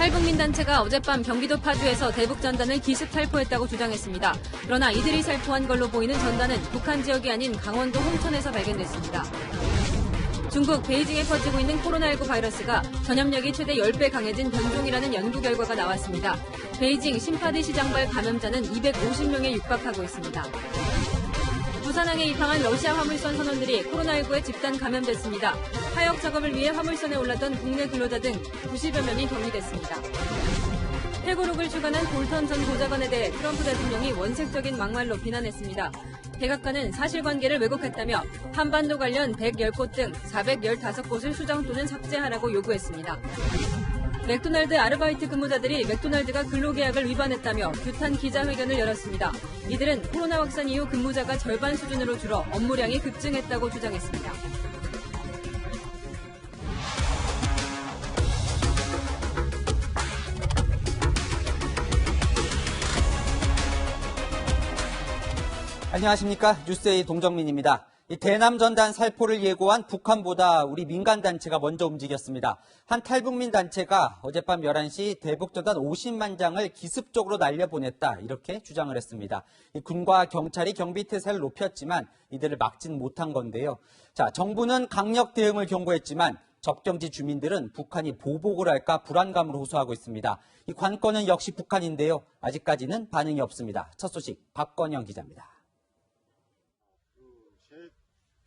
탈북민 단체가 어젯밤 경기도 파주에서 대북 전단을 기습 살포했다고 주장했습니다. 그러나 이들이 살포한 걸로 보이는 전단은 북한 지역이 아닌 강원도 홍천에서 발견됐습니다. 중국 베이징에 퍼지고 있는 코로나19 바이러스가 전염력이 최대 10배 강해진 변종이라는 연구 결과가 나왔습니다. 베이징 신파디 시장발 감염자는 250명에 육박하고 있습니다. 부산항에 입항한 러시아 화물선 선원들이 코로나19에 집단 감염됐습니다. 하역 작업을 위해 화물선에 올랐던 국내 근로자 등 90여 명이 격리됐습니다. 회고록을 주관한 볼턴 전 보좌관에 대해 트럼프 대통령이 원색적인 막말로 비난했습니다. 백악관은 사실관계를 왜곡했다며 한반도 관련 110곳 등 415곳을 수정 또는 삭제하라고 요구했습니다. 맥도날드 아르바이트 근무자들이 맥도날드가 근로계약을 위반했다며 규탄 기자회견을 열었습니다. 이들은 코로나 확산 이후 근무자가 절반 수준으로 줄어 업무량이 급증했다고 주장했습니다. 안녕하십니까. 뉴스의 동정민입니다. 이 대남 전단 살포를 예고한 북한보다 우리 민간단체가 먼저 움직였습니다. 한 탈북민 단체가 어젯밤 11시 대북 전단 50만 장을 기습적으로 날려보냈다 이렇게 주장을 했습니다. 이 군과 경찰이 경비 태세를 높였지만 이들을 막진 못한 건데요. 자, 정부는 강력 대응을 경고했지만 접경지 주민들은 북한이 보복을 할까 불안감을 호소하고 있습니다. 이 관건은 역시 북한인데요. 아직까지는 반응이 없습니다. 첫 소식 박건영 기자입니다.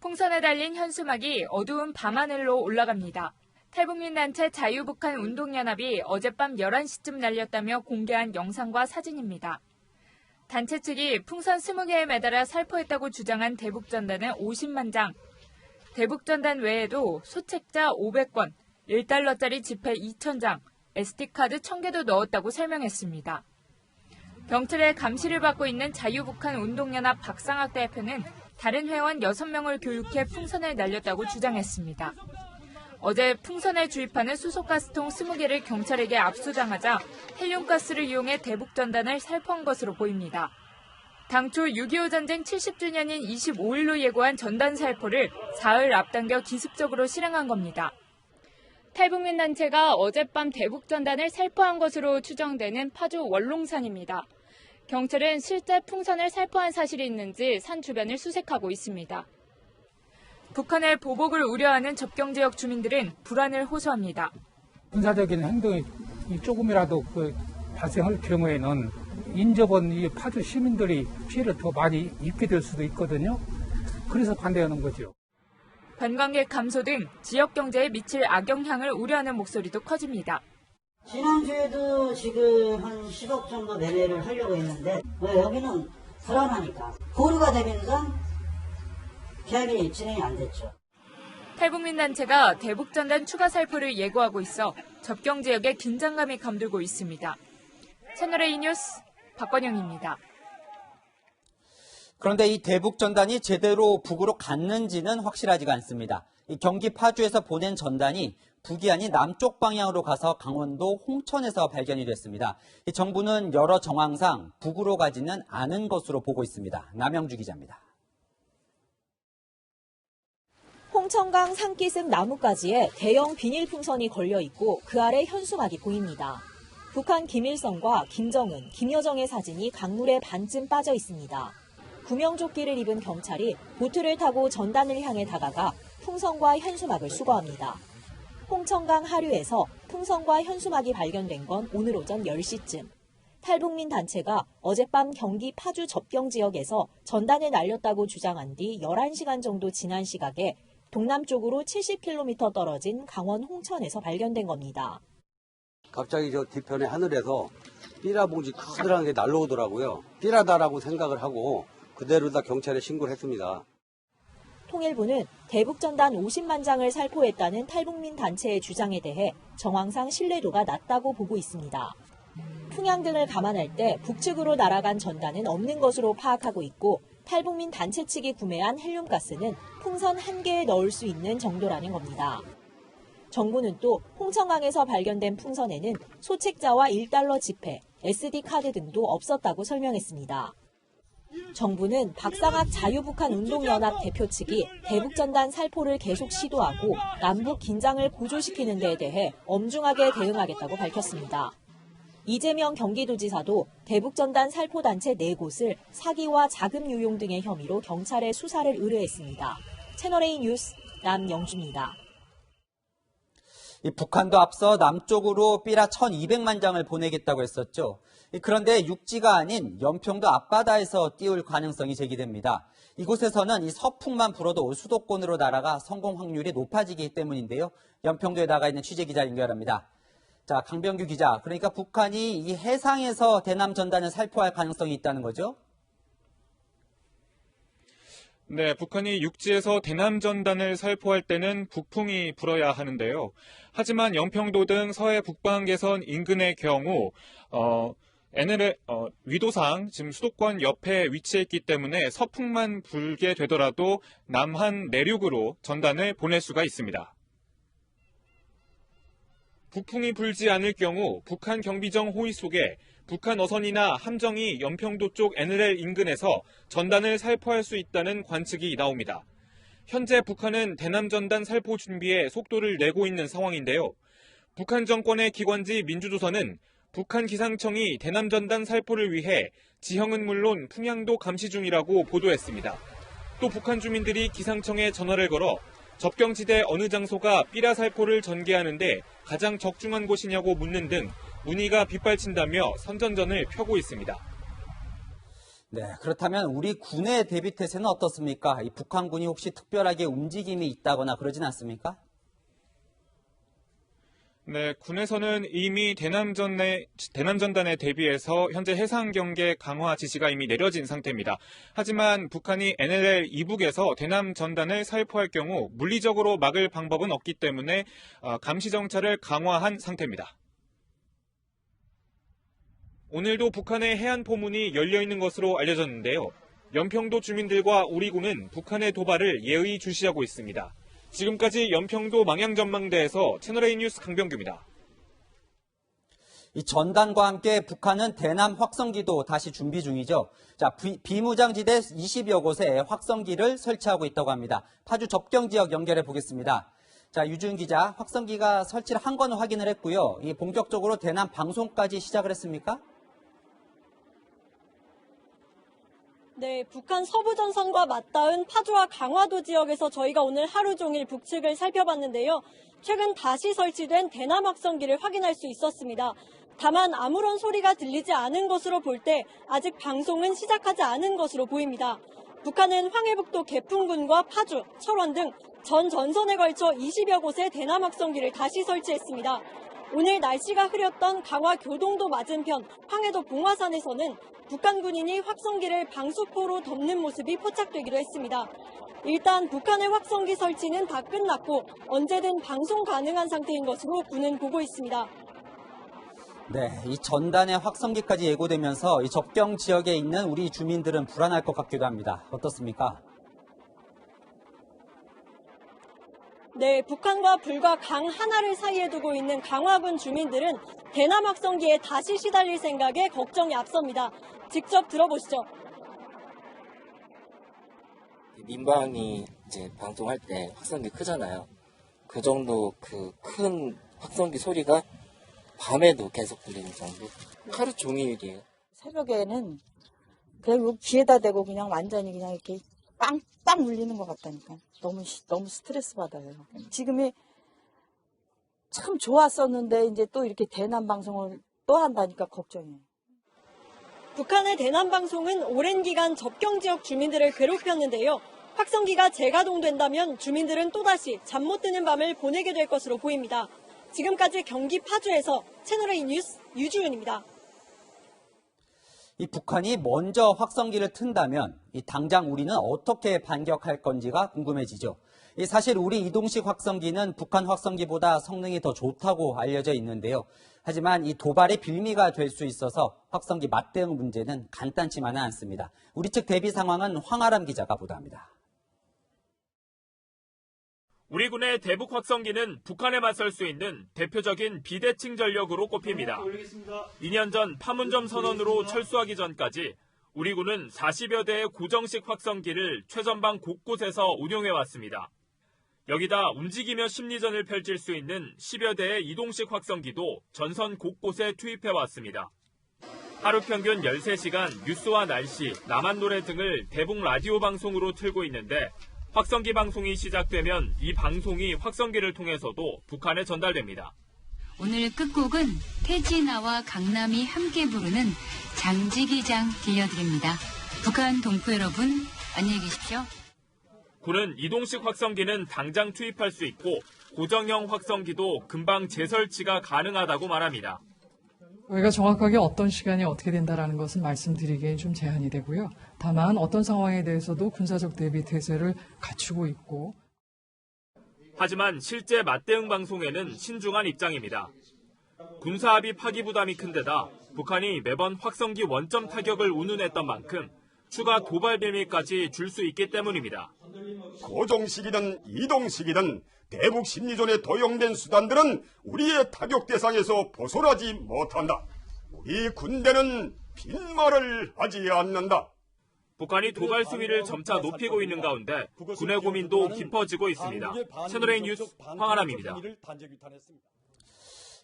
풍선에 달린 현수막이 어두운 밤하늘로 올라갑니다. 탈북민 단체 자유북한 운동연합이 어젯밤 11시쯤 날렸다며 공개한 영상과 사진입니다. 단체 측이 풍선 20개에 매달아 살포했다고 주장한 대북전단은 50만 장, 대북전단 외에도 소책자 500건, 1달러짜리 지폐 2,000장, SD카드 1,000개도 넣었다고 설명했습니다. 경찰의 감시를 받고 있는 자유북한 운동연합 박상학 대표는 다른 회원 6명을 교육해 풍선을 날렸다고 주장했습니다. 어제 풍선에 주입하는 수소가스통 20개를 경찰에게 압수당하자 헬륨가스를 이용해 대북전단을 살포한 것으로 보입니다. 당초 6.25 전쟁 70주년인 25일로 예고한 전단 살포를 사흘 앞당겨 기습적으로 실행한 겁니다. 탈북민 단체가 어젯밤 대북전단을 살포한 것으로 추정되는 파주 월롱산입니다. 경찰은 실제 풍선을 살포한 사실이 있는지 산 주변을 수색하고 있습니다. 북한의 보복을 우려하는 접경지역 주민들은 불안을 호소합니다. 군사적인 행동이 조금이라도 발생할 경우에는 인접한 이 파주 시민들이 피해를 더 많이 입게 될 수도 있거든요. 그래서 반대하는 거죠. 관광객 감소 등 지역 경제에 미칠 악영향을 우려하는 목소리도 커집니다. 지난주에도 지금 한 10억 정도 매매를 하려고 했는데 여기는 불안하니까 보류가 되면서 계약이 진행이 안 됐죠. 탈북민 단체가 대북전단 추가 살포를 예고하고 있어 접경 지역에 긴장감이 감돌고 있습니다. 채널A 뉴스 박건영입니다. 그런데 이 대북 전단이 제대로 북으로 갔는지는 확실하지가 않습니다. 이 경기 파주에서 보낸 전단이 북이 아닌 남쪽 방향으로 가서 강원도 홍천에서 발견이 됐습니다. 이 정부는 여러 정황상 북으로 가지는 않은 것으로 보고 있습니다. 남영주 기자입니다. 홍천강 산기슭 나뭇가지에 대형 비닐 풍선이 걸려 있고 그 아래 현수막이 보입니다. 북한 김일성과 김정은, 김여정의 사진이 강물에 반쯤 빠져 있습니다. 구명조끼를 입은 경찰이 보트를 타고 전단을 향해 다가가 풍선과 현수막을 수거합니다. 홍천강 하류에서 풍선과 현수막이 발견된 건 오늘 오전 10시쯤. 탈북민 단체가 어젯밤 경기 파주 접경 지역에서 전단을 날렸다고 주장한 뒤 11시간 정도 지난 시각에 동남쪽으로 70km 떨어진 강원 홍천에서 발견된 겁니다. 갑자기 저 뒤편의 하늘에서 삐라 봉지 커다란 게 날라오더라고요. 삐라다라고 생각을 하고 그대로 다 경찰에 신고를 했습니다. 통일부는 대북전단 50만 장을 살포했다는 탈북민 단체의 주장에 대해 정황상 신뢰도가 낮다고 보고 있습니다. 풍향 등을 감안할 때 북측으로 날아간 전단은 없는 것으로 파악하고 있고 탈북민 단체 측이 구매한 헬륨가스는 풍선 1개에 넣을 수 있는 정도라는 겁니다. 정부는 또 홍천강에서 발견된 풍선에는 소책자와 1달러 지폐, SD카드 등도 없었다고 설명했습니다. 정부는 박상학 자유북한운동연합 대표 측이 대북전단 살포를 계속 시도하고 남북 긴장을 고조시키는 데에 대해 엄중하게 대응하겠다고 밝혔습니다. 이재명 경기도지사도 대북전단 살포단체 4곳을 사기와 자금 유용 등의 혐의로 경찰에 수사를 의뢰했습니다. 채널A 뉴스 남영주입니다. 북한도 앞서 남쪽으로 삐라 1,200만 장을 보내겠다고 했었죠. 그런데 육지가 아닌 연평도 앞바다에서 띄울 가능성이 제기됩니다. 이곳에서는 이 서풍만 불어도 수도권으로 날아가 성공 확률이 높아지기 때문인데요. 연평도에 나가 있는 취재기자 연결합니다. 자, 강병규 기자, 그러니까 북한이 이 해상에서 대남 전단을 살포할 가능성이 있다는 거죠? 네, 북한이 육지에서 대남 전단을 살포할 때는 북풍이 불어야 하는데요. 하지만 연평도 등 서해 북방개선 인근의 경우 NLL 위도상 지금 수도권 옆에 위치해 있기 때문에 서풍만 불게 되더라도 남한 내륙으로 전단을 보낼 수가 있습니다. 북풍이 불지 않을 경우 북한 경비정 호위 속에 북한 어선이나 함정이 연평도 쪽 NLL 인근에서 전단을 살포할 수 있다는 관측이 나옵니다. 현재 북한은 대남 전단 살포 준비에 속도를 내고 있는 상황인데요. 북한 정권의 기관지 민주조선은 북한 기상청이 대남 전단 살포를 위해 지형은 물론 풍향도 감시 중이라고 보도했습니다. 또 북한 주민들이 기상청에 전화를 걸어 접경지대 어느 장소가 삐라 살포를 전개하는데 가장 적중한 곳이냐고 묻는 등 문의가 빗발친다며 선전전을 펴고 있습니다. 네, 그렇다면 우리 군의 대비태세는 어떻습니까? 이 북한군이 혹시 특별하게 움직임이 있다거나 그러진 않습니까? 네, 군에서는 이미 대남 전단에 대비해서 현재 해상 경계 강화 지시가 이미 내려진 상태입니다. 하지만 북한이 NLL 이북에서 대남 전단을 살포할 경우 물리적으로 막을 방법은 없기 때문에 감시 정찰을 강화한 상태입니다. 오늘도 북한의 해안 포문이 열려 있는 것으로 알려졌는데요. 연평도 주민들과 우리 군은 북한의 도발을 예의 주시하고 있습니다. 지금까지 연평도 망향전망대에서 채널A 뉴스 강병규입니다. 이 전단과 함께 북한은 대남 확성기도 다시 준비 중이죠. 자, 비무장지대 20여 곳에 확성기를 설치하고 있다고 합니다. 파주 접경 지역 연결해 보겠습니다. 자, 유준 기자, 확성기가 설치를 한 건 확인을 했고요. 이 본격적으로 대남 방송까지 시작을 했습니까? 네, 북한 서부전선과 맞닿은 파주와 강화도 지역에서 저희가 오늘 하루 종일 북측을 살펴봤는데요. 최근 다시 설치된 대남 확성기를 확인할 수 있었습니다. 다만 아무런 소리가 들리지 않은 것으로 볼 때 아직 방송은 시작하지 않은 것으로 보입니다. 북한은 황해북도 개풍군과 파주, 철원 등 전 전선에 걸쳐 20여 곳에 대남 확성기를 다시 설치했습니다. 오늘 날씨가 흐렸던 강화 교동도 맞은편 황해도 봉화산에서는 북한 군인이 확성기를 방수포로 덮는 모습이 포착되기도 했습니다. 일단 북한의 확성기 설치는 다 끝났고 언제든 방송 가능한 상태인 것으로 군은 보고 있습니다. 네, 이 전단의 확성기까지 예고되면서 이 접경 지역에 있는 우리 주민들은 불안할 것 같기도 합니다. 어떻습니까? 네, 북한과 불과 강 하나를 사이에 두고 있는 강화군 주민들은 대남 확성기에 다시 시달릴 생각에 걱정이 앞섭니다. 직접 들어보시죠. 민방이 이제 방송할 때 확성기 크잖아요. 그 정도 그 큰 확성기 소리가 밤에도 계속 들리는 정도. 하루 종일이에요. 새벽에는 그리고 귀에다 대고 그냥 완전히 그냥 이렇게 빵빵 울리는 것 같다니까. 너무 스트레스 받아요. 지금이 참 좋았었는데 이제 또 이렇게 대남 방송을 또 한다니까 걱정이에요. 북한의 대남 방송은 오랜 기간 접경 지역 주민들을 괴롭혔는데요. 확성기가 재가동된다면 주민들은 또다시 잠 못 드는 밤을 보내게 될 것으로 보입니다. 지금까지 경기 파주에서 채널A 뉴스 유주은입니다. 이 북한이 먼저 확성기를 튼다면 이 당장 우리는 어떻게 반격할 건지가 궁금해지죠. 사실 우리 이동식 확성기는 북한 확성기보다 성능이 더 좋다고 알려져 있는데요. 하지만 이 도발의 빌미가 될 수 있어서 확성기 맞대응 문제는 간단치만은 않습니다. 우리 측 대비 상황은 황아람 기자가 보도합니다. 우리 군의 대북 확성기는 북한에 맞설 수 있는 대표적인 비대칭 전력으로 꼽힙니다. 2년 전 파문점 선언으로 철수하기 전까지 우리 군은 40여 대의 고정식 확성기를 최전방 곳곳에서 운용해왔습니다. 여기다 움직이며 심리전을 펼칠 수 있는 10여 대의 이동식 확성기도 전선 곳곳에 투입해왔습니다. 하루 평균 13시간 뉴스와 날씨, 남한 노래 등을 대북 라디오 방송으로 틀고 있는데 확성기 방송이 시작되면 이 방송이 확성기를 통해서도 북한에 전달됩니다. 오늘 끝곡은 태진아와 강남이 함께 부르는 장지기장 들려드립니다. 북한 동포 여러분, 안녕히 계십시오. 군은 이동식 확성기는 당장 투입할 수 있고 고정형 확성기도 금방 재설치가 가능하다고 말합니다. 저희가 정확하게 어떤 시간이 어떻게 된다는 것은 말씀드리기에 좀 제한이 되고요. 다만 어떤 상황에 대해서도 군사적 대비 태세를 갖추고 있고. 하지만 실제 맞대응 방송에는 신중한 입장입니다. 군사합의 파기 부담이 큰 데다 북한이 매번 확성기 원점 타격을 운운했던 만큼 추가 도발 빌미까지 줄 수 있기 때문입니다. 고정식이든 이동식이든 대북 심리전에 도용된 수단들은 우리의 타격 대상에서 벗어나지 못한다. 우리 군대는 빈말을 하지 않는다. 북한이 도발 수위를 점차 높이고 있는 가운데 군의 고민도 깊어지고 있습니다. 채널A 뉴스 황하람입니다.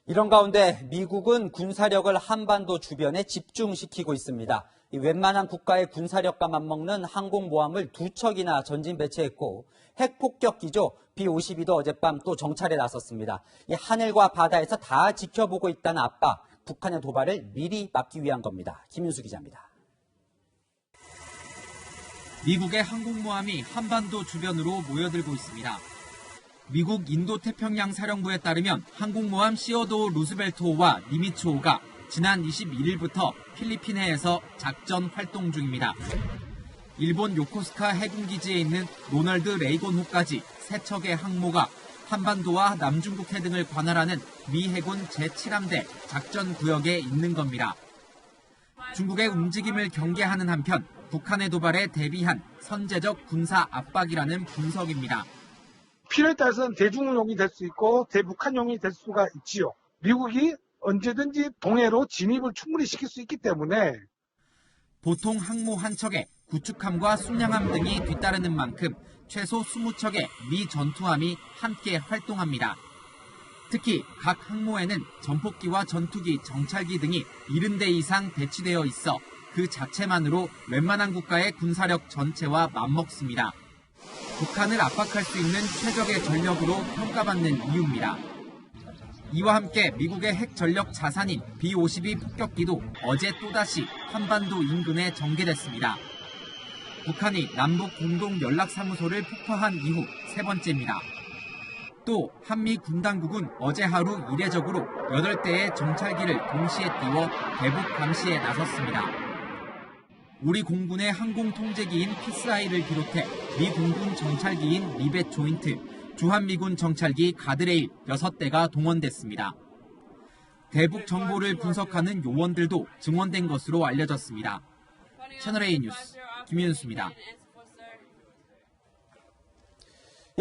이런 가운데 미국은 군사력을 한반도 주변에 집중시키고 있습니다. 웬만한 국가의 군사력과 맞먹는 항공모함을 2척이나 전진 배치했고 핵폭격기죠. B-52도 어젯밤 또 정찰에 나섰습니다. 이 하늘과 바다에서 다 지켜보고 있다는 압박, 북한의 도발을 미리 막기 위한 겁니다. 김윤수 기자입니다. 미국의 항공모함이 한반도 주변으로 모여들고 있습니다. 미국 인도태평양 사령부에 따르면 항공모함 시어도 루스벨트호와 니미츠호가 지난 21일부터 필리핀해에서 작전 활동 중입니다. 일본 요코스카 해군기지에 있는 로널드 레이건호까지 세 척의 항모가 한반도와 남중국해 등을 관할하는 미 해군 제7함대 작전 구역에 있는 겁니다. 중국의 움직임을 경계하는 한편 북한의 도발에 대비한 선제적 군사 압박이라는 분석입니다. 필요에 따라서는 대중용이 될 수 있고 대북한용이 될 수가 있지요. 미국이 언제든지 동해로 진입을 충분히 시킬 수 있기 때문에 보통 항모 한 척에 구축함과 순양함 등이 뒤따르는 만큼 최소 20척의 미 전투함이 함께 활동합니다. 특히 각 항모에는 전폭기와 전투기, 정찰기 등이 70대 이상 배치되어 있어 그 자체만으로 웬만한 국가의 군사력 전체와 맞먹습니다. 북한을 압박할 수 있는 최적의 전력으로 평가받는 이유입니다. 이와 함께 미국의 핵 전력 자산인 B-52 폭격기도 어제 또다시 한반도 인근에 전개됐습니다. 북한이 남북 공동 연락사무소를 폭파한 이후 세 번째입니다. 또 한미 군당국은 어제 하루 이례적으로 8대의 정찰기를 동시에 띄워 대북 감시에 나섰습니다. 우리 공군의 항공 통제기인 피스아이를 비롯해 미 공군 정찰기인 리벳 조인트, 주한미군 정찰기 가드레일 6대가 동원됐습니다. 대북 정보를 분석하는 요원들도 증원된 것으로 알려졌습니다. 채널A 뉴스 김윤수입니다.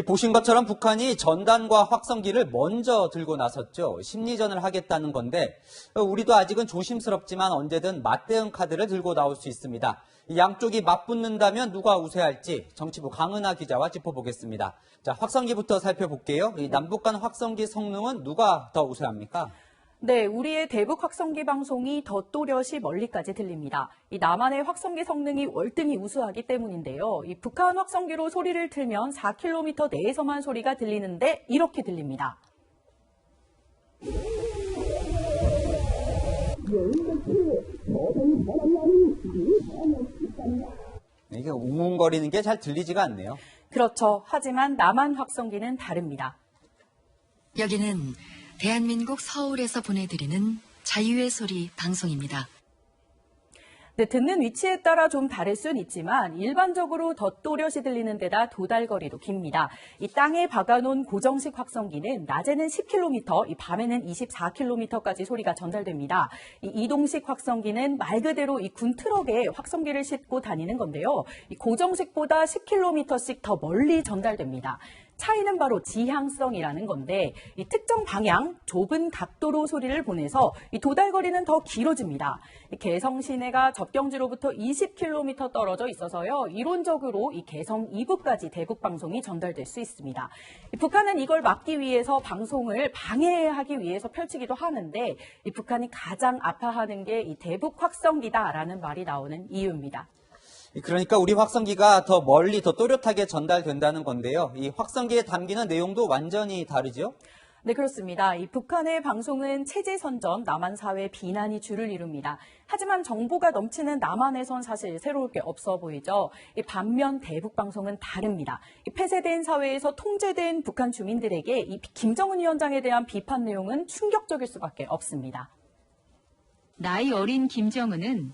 보신 것처럼 북한이 전단과 확성기를 먼저 들고 나섰죠. 심리전을 하겠다는 건데 우리도 아직은 조심스럽지만 언제든 맞대응 카드를 들고 나올 수 있습니다. 양쪽이 맞붙는다면 누가 우세할지 정치부 강은하 기자와 짚어보겠습니다. 자, 확성기부터 살펴볼게요. 이 남북 간 확성기 성능은 누가 더 우세합니까? 네, 우리의 대북 확성기 방송이 더 또렷이 멀리까지 들립니다. 이 남한의 확성기 성능이 월등히 우수하기 때문인데요. 이 북한 확성기로 소리를 틀면 4km 내에서만 소리가 들리는데 이렇게 들립니다. 이게 웅웅거리는 게 잘 들리지가 않네요. 그렇죠. 하지만 남한 확성기는 다릅니다. 여기는 대한민국 서울에서 보내드리는 자유의 소리 방송입니다. 네, 듣는 위치에 따라 좀 다를 순 있지만 일반적으로 더 또렷이 들리는 데다 도달거리도 깁니다. 이 땅에 박아놓은 고정식 확성기는 낮에는 10km, 밤에는 24km까지 소리가 전달됩니다. 이 이동식 확성기는 말 그대로 이 군 트럭에 확성기를 싣고 다니는 건데요. 이 고정식보다 10km씩 더 멀리 전달됩니다. 차이는 바로 지향성이라는 건데 이 특정 방향, 좁은 각도로 소리를 보내서 이 도달거리는 더 길어집니다. 이 개성 시내가 접경지로부터 20km 떨어져 있어서요. 이론적으로 이 개성 이부까지 대북 방송이 전달될 수 있습니다. 북한은 이걸 막기 위해서 방송을 방해하기 위해서 펼치기도 하는데 이 북한이 가장 아파하는 게 이 대북 확성기다라는 말이 나오는 이유입니다. 그러니까 우리 확성기가 더 멀리 더 또렷하게 전달된다는 건데요. 이 확성기에 담기는 내용도 완전히 다르죠? 네, 그렇습니다. 이 북한의 방송은 체제 선전, 남한 사회 비난이 주를 이룹니다. 하지만 정보가 넘치는 남한에선 사실 새로울 게 없어 보이죠. 이 반면 대북 방송은 다릅니다. 이 폐쇄된 사회에서 통제된 북한 주민들에게 이 김정은 위원장에 대한 비판 내용은 충격적일 수밖에 없습니다. 나이 어린 김정은은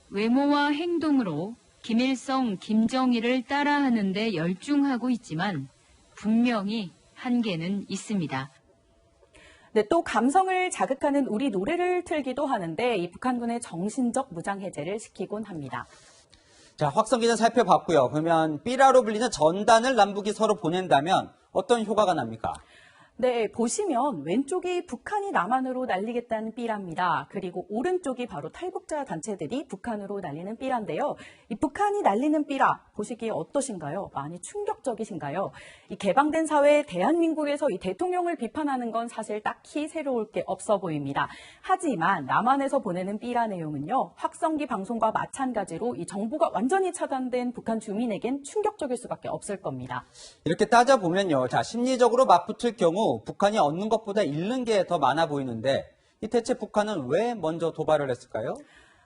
외모와 행동으로 김일성, 김정일을 따라하는 데 열중하고 있지만 분명히 한계는 있습니다. 네, 또 감성을 자극하는 우리 노래를 틀기도 하는데 이 북한군의 정신적 무장해제를 시키곤 합니다. 자, 확성기는 살펴봤고요. 그러면 삐라로 불리는 전단을 남북이 서로 보낸다면 어떤 효과가 납니까? 네, 보시면 왼쪽이 북한이 남한으로 날리겠다는 삐라입니다. 그리고 오른쪽이 바로 탈북자 단체들이 북한으로 날리는 삐라인데요. 이 북한이 날리는 삐라 보시기에 어떠신가요? 많이 충격적이신가요? 이 개방된 사회 대한민국에서 이 대통령을 비판하는 건 사실 딱히 새로울 게 없어 보입니다. 하지만 남한에서 보내는 삐라 내용은요. 확성기 방송과 마찬가지로 이 정보가 완전히 차단된 북한 주민에겐 충격적일 수밖에 없을 겁니다. 이렇게 따져보면요. 자, 심리적으로 맞붙을 경우 북한이 얻는 것보다 잃는 게 더 많아 보이는데 이 대체 북한은 왜 먼저 도발을 했을까요?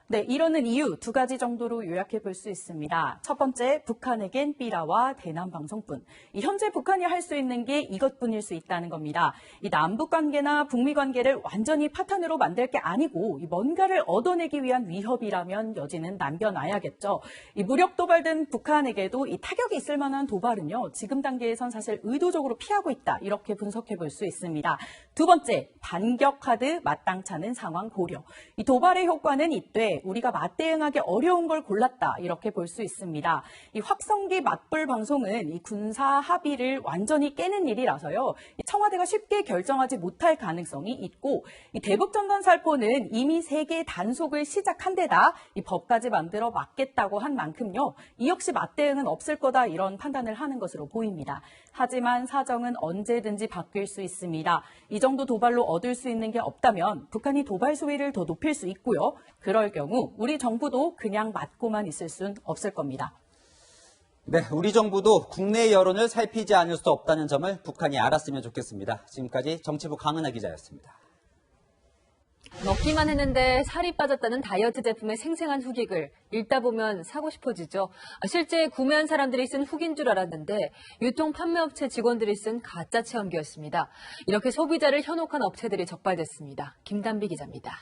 네, 이러는 이유 두 가지 정도로 요약해 볼 수 있습니다. 첫 번째, 북한에겐 삐라와 대남 방송뿐. 현재 북한이 할 수 있는 게 이것뿐일 수 있다는 겁니다. 이 남북 관계나 북미 관계를 완전히 파탄으로 만들 게 아니고 뭔가를 얻어내기 위한 위협이라면 여지는 남겨놔야겠죠. 이 무력 도발된 북한에게도 이 타격이 있을 만한 도발은요. 지금 단계에선 사실 의도적으로 피하고 있다. 이렇게 분석해 볼 수 있습니다. 두 번째, 반격 카드 마땅찮은 상황 고려. 이 도발의 효과는 이때 우리가 맞대응하기 어려운 걸 골랐다 이렇게 볼 수 있습니다. 이 확성기 맞불 방송은 이 군사 합의를 완전히 깨는 일이라서요. 이 청와대가 쉽게 결정하지 못할 가능성이 있고 이 대북전단 살포는 이미 세계 단속을 시작한 데다 이 법까지 만들어 막겠다고 한 만큼요. 이 역시 맞대응은 없을 거다 이런 판단을 하는 것으로 보입니다. 하지만 사정은 언제든지 바뀔 수 있습니다. 이 정도 도발로 얻을 수 있는 게 없다면 북한이 도발 수위를 더 높일 수 있고요. 그럴 경우 우리 정부도 그냥 맞고만 있을 순 없을 겁니다. 네, 우리 정부도 국내 여론을 살피지 않을 수 없다는 점을 북한이 알았으면 좋겠습니다. 지금까지 정치부 강은하 기자였습니다. 먹기만 했는데 살이 빠졌다는 다이어트 제품의 생생한 후기글 읽다 보면 사고 싶어지죠. 실제 구매한 사람들이 쓴 후기인 줄 알았는데 유통 판매업체 직원들이 쓴 가짜 체험기였습니다. 이렇게 소비자를 현혹한 업체들이 적발됐습니다. 김단비 기자입니다.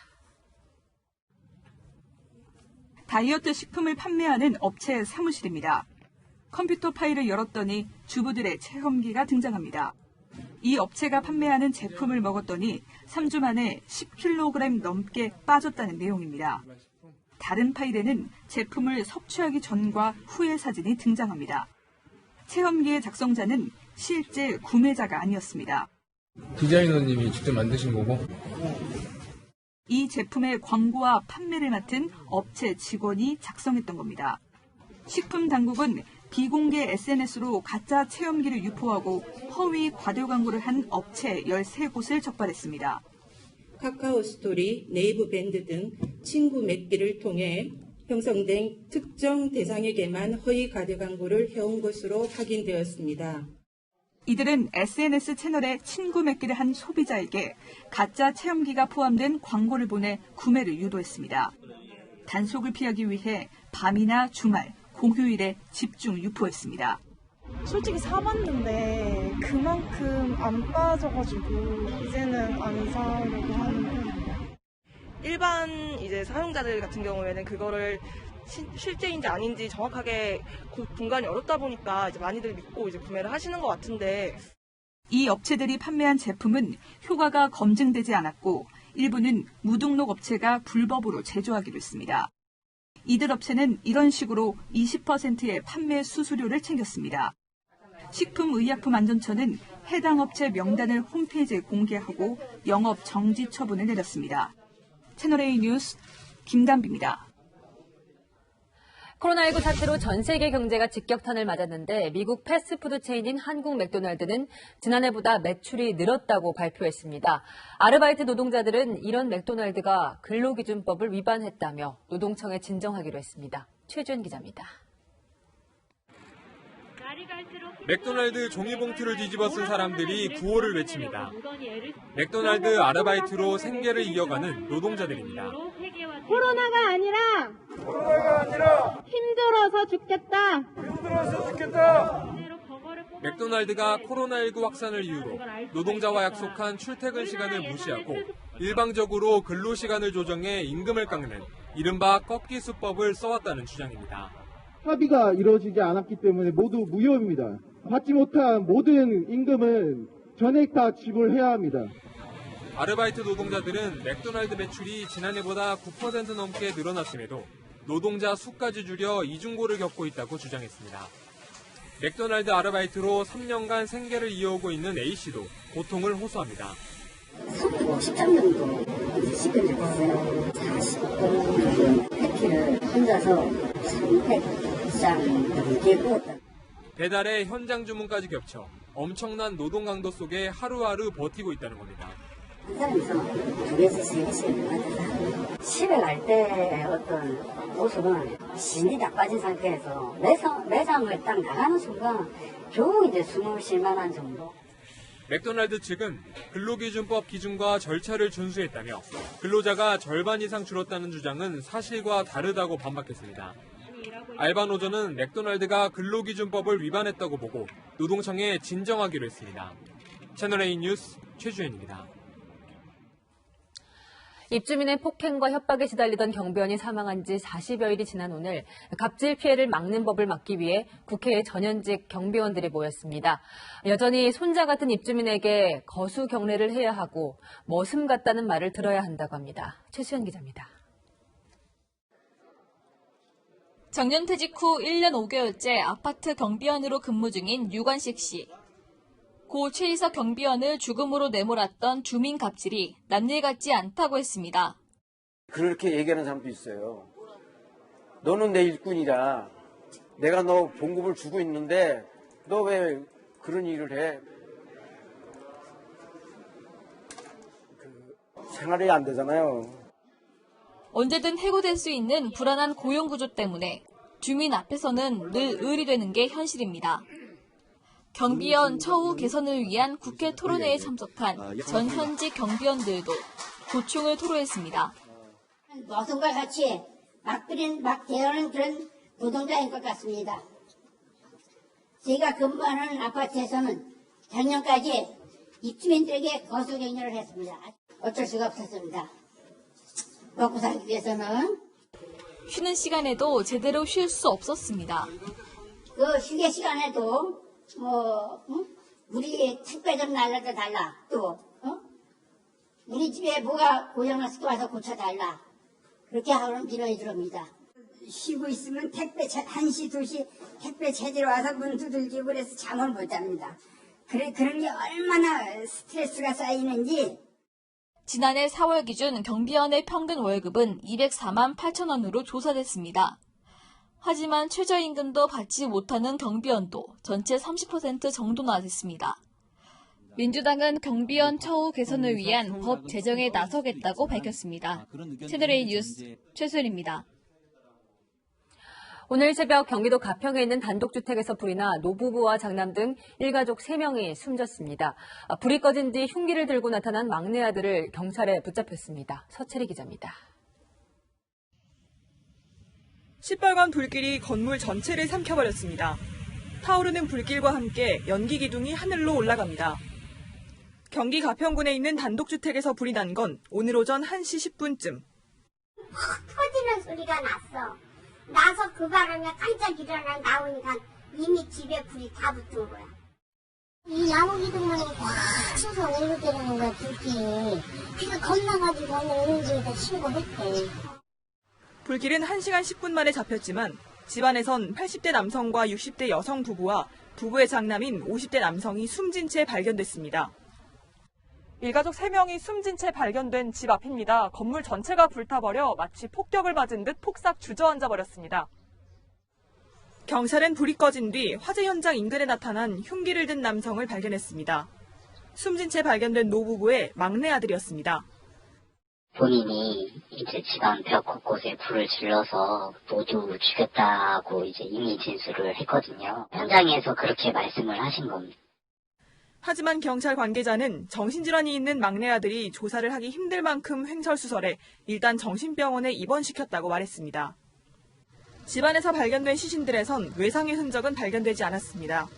다이어트 식품을 판매하는 업체 사무실입니다. 컴퓨터 파일을 열었더니 주부들의 체험기가 등장합니다. 이 업체가 판매하는 제품을 먹었더니 3주 만에 10kg 넘게 빠졌다는 내용입니다. 다른 파일에는 제품을 섭취하기 전과 후의 사진이 등장합니다. 체험기의 작성자는 실제 구매자가 아니었습니다. 디자이너님이 직접 만드신 거고? 이 제품의 광고와 판매를 맡은 업체 직원이 작성했던 겁니다. 식품 당국은 비공개 SNS로 가짜 체험기를 유포하고 허위 과대 광고를 한 업체 13곳을 적발했습니다. 카카오 스토리, 네이버 밴드 등 친구 맺기를 통해 형성된 특정 대상에게만 허위 과대 광고를 해온 것으로 확인되었습니다. 이들은 SNS 채널에 친구 맺기를 한 소비자에게 가짜 체험기가 포함된 광고를 보내 구매를 유도했습니다. 단속을 피하기 위해 밤이나 주말, 공휴일에 집중 유포했습니다. 솔직히 사봤는데 그만큼 안 빠져가지고 이제는 안 사려고 하는 편이에요. 일반 이제 사용자들 같은 경우에는 그거를 실제인지 아닌지 정확하게 분간이 어렵다 보니까 이제 많이들 믿고 이제 구매를 하시는 것 같은데 이 업체들이 판매한 제품은 효과가 검증되지 않았고 일부는 무등록 업체가 불법으로 제조하기로 했습니다. 이들 업체는 이런 식으로 20%의 판매 수수료를 챙겼습니다. 식품의약품안전처는 해당 업체 명단을 홈페이지에 공개하고 영업 정지 처분을 내렸습니다. 채널A 뉴스 김담비입니다. 코로나19 사태로 전 세계 경제가 직격탄을 맞았는데 미국 패스트푸드 체인인 한국 맥도날드는 지난해보다 매출이 늘었다고 발표했습니다. 아르바이트 노동자들은 이런 맥도날드가 근로기준법을 위반했다며 노동청에 진정하기로 했습니다. 최주현 기자입니다. 맥도날드 종이봉투를 뒤집어 쓴 사람들이 구호를 외칩니다. 맥도날드 아르바이트로 생계를 이어가는 노동자들입니다. 코로나가 아니라 힘들어서 죽겠다. 맥도날드가 코로나19 확산을 이유로 노동자와 약속한 출퇴근 시간을 무시하고 일방적으로 근로시간을 조정해 임금을 깎는 이른바 꺾기 수법을 써왔다는 주장입니다. 합의가 이루어지지 않았기 때문에 모두 무효입니다. 받지 못한 모든 임금은 전액 다 지불해야 합니다. 아르바이트 노동자들은 맥도날드 매출이 지난해보다 9% 넘게 늘어났음에도 노동자 수까지 줄여 이중고를 겪고 있다고 주장했습니다. 맥도날드 아르바이트로 3년간 생계를 이어오고 있는 A씨도 고통을 호소합니다. 13년도 시급했어요. 40분 패키를 혼자서 300장 넘게 구웠다. 배달에 현장 주문까지 겹쳐 엄청난 노동 강도 속에 하루하루 버티고 있다는 겁니다. 한 사람에서 2개씩 3개씩 받아서 집에 갈 때 어떤 모습은 신이 다 빠진 상태에서 매장을 딱 나가는 순간 겨우 이제 숨을 쉴 만한 정도. 맥도날드 측은 근로기준법 기준과 절차를 준수했다며 근로자가 절반 이상 줄었다는 주장은 사실과 다르다고 반박했습니다. 알바노조는 맥도날드가 근로기준법을 위반했다고 보고 노동청에 진정하기로 했습니다. 채널A 뉴스 최주현입니다. 입주민의 폭행과 협박에 시달리던 경비원이 사망한 지 40여일이 지난 오늘 갑질 피해를 막는 법을 막기 위해 국회에 전현직 경비원들이 모였습니다. 여전히 손자 같은 입주민에게 거수 경례를 해야 하고 머슴 같다는 말을 들어야 한다고 합니다. 최수연 기자입니다. 정년퇴직 후 1년 5개월째 아파트 경비원으로 근무 중인 유관식 씨. 고 최희석 경비원을 죽음으로 내몰았던 주민 갑질이 남일 같지 않다고 했습니다. 그렇게 얘기하는 사람도 있어요. 너는 내 일꾼이다. 내가 너 봉급을 주고 있는데 너 왜 그런 일을 해? 생활이 안 되잖아요. 언제든 해고될 수 있는 불안한 고용구조 때문에 주민 앞에서는 늘 을이 되는 게 현실입니다. 경비원 처우 개선을 위한 국회 토론회에 참석한 전 현직 경비원들도 고충을 토로했습니다. 노동과 같이 막 대하는 그런 노동자인 것 같습니다. 제가 근무하는 아파트에서는 작년까지 입주민들에게 거수 격려를 했습니다. 어쩔 수가 없었습니다. 먹고 살기 위해서는. 쉬는 시간에도 제대로 쉴 수 없었습니다. 그 휴게 시간에도 우리 택배 좀 날라도 달라. 또 우리 집에 뭐가 고장났을 와서 고쳐달라. 그렇게 하고는 빌어야 들어옵니다. 쉬고 있으면 택배 1시, 2시 택배 제대로 와서 문 두들기고 그래서 잠을 못 잡니다. 그런 게 얼마나 스트레스가 쌓이는지. 지난해 4월 기준 경비원의 평균 월급은 204만 8천 원으로 조사됐습니다. 하지만 최저임금도 받지 못하는 경비원도 전체 30% 정도나 됐습니다. 민주당은 경비원 처우 개선을 위한 법 제정에 나서겠다고 밝혔습니다. 채널A 뉴스 최수연입니다. 오늘 새벽 경기도 가평에 있는 단독주택에서 불이 나 노부부와 장남 등 일가족 3명이 숨졌습니다. 불이 꺼진 뒤 흉기를 들고 나타난 막내 아들을 경찰에 붙잡혔습니다. 서채리 기자입니다. 시뻘건 불길이 건물 전체를 삼켜버렸습니다. 타오르는 불길과 함께 연기 기둥이 하늘로 올라갑니다. 경기 가평군에 있는 단독주택에서 불이 난 건 오늘 오전 1시 10분쯤. 확 터지는 소리가 났어. 나서 그 바람에 깜짝 일어나 나오니까 이미 집에 불이 다 붙은 거야. 이 나무 기둥만이 확 쳐서 올라오는 거야, 불길이. 그래서 겁나가지고 오는지에다 신고했대. 불길은 1시간 10분 만에 잡혔지만 집안에선 80대 남성과 60대 여성 부부와 부부의 장남인 50대 남성이 숨진 채 발견됐습니다. 일가족 3명이 숨진 채 발견된 집 앞입니다. 건물 전체가 불타버려 마치 폭격을 맞은 듯 폭삭 주저앉아 버렸습니다. 경찰은 불이 꺼진 뒤 화재 현장 인근에 나타난 흉기를 든 남성을 발견했습니다. 숨진 채 발견된 노부부의 막내 아들이었습니다. 본인이 이제 집안 벽 곳곳에 불을 질러서 모두 죽였다고 이제 이미 진술을 했거든요. 현장에서 그렇게 말씀을 하신 겁니다. 하지만 경찰 관계자는 정신질환이 있는 막내 아들이 조사를 하기 힘들 만큼 횡설수설해 일단 정신병원에 입원시켰다고 말했습니다. 집안에서 발견된 시신들에선 외상의 흔적은 발견되지 않았습니다.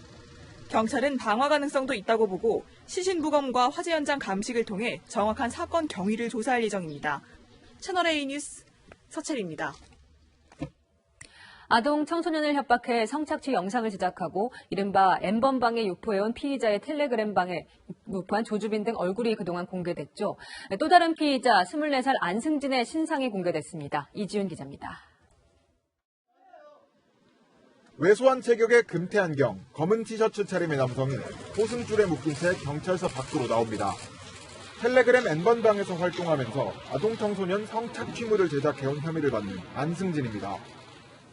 경찰은 방화 가능성도 있다고 보고 시신 부검과 화재 현장 감식을 통해 정확한 사건 경위를 조사할 예정입니다. 채널A 뉴스 서채리입니다. 아동 청소년을 협박해 성착취 영상을 제작하고 이른바 N번방에 유포해온 피의자의 텔레그램방에 유포한 조주빈 등 얼굴이 그동안 공개됐죠. 또 다른 피의자 24살 안승진의 신상이 공개됐습니다. 이지윤 기자입니다. 왜소한 체격의 금태 안경, 검은 티셔츠 차림의 남성이 호승줄에 묶인 채 경찰서 밖으로 나옵니다. 텔레그램 N번방에서 활동하면서 아동 청소년 성착취물을 제작해온 혐의를 받는 안승진입니다.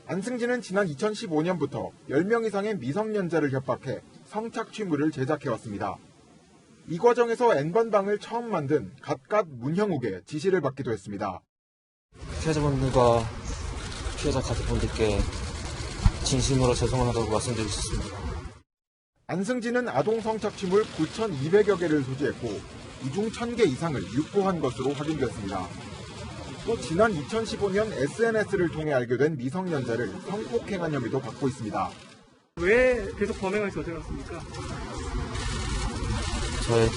안승진은 지난 2015년부터 10명 이상의 미성년자를 협박해 성착취물을 제작해왔습니다. 이 과정에서 N번방을 처음 만든 갓갓 문형욱의 지시를 받기도 했습니다. 피해자분들과 피해자 가족분들께 진심으로 죄송하다고 말씀드리고 싶습니다. 안승진은 아동 성착취물 9,200여 개를 소지했고 이 중 1,000개 이상을 유포한 것으로 확인됐습니다. 또 지난 2015년 SNS를 통해 알게 된 미성년자를 성폭행한 혐의도 받고 있습니다. 왜 계속 범행을 저질렀습니까? 저에도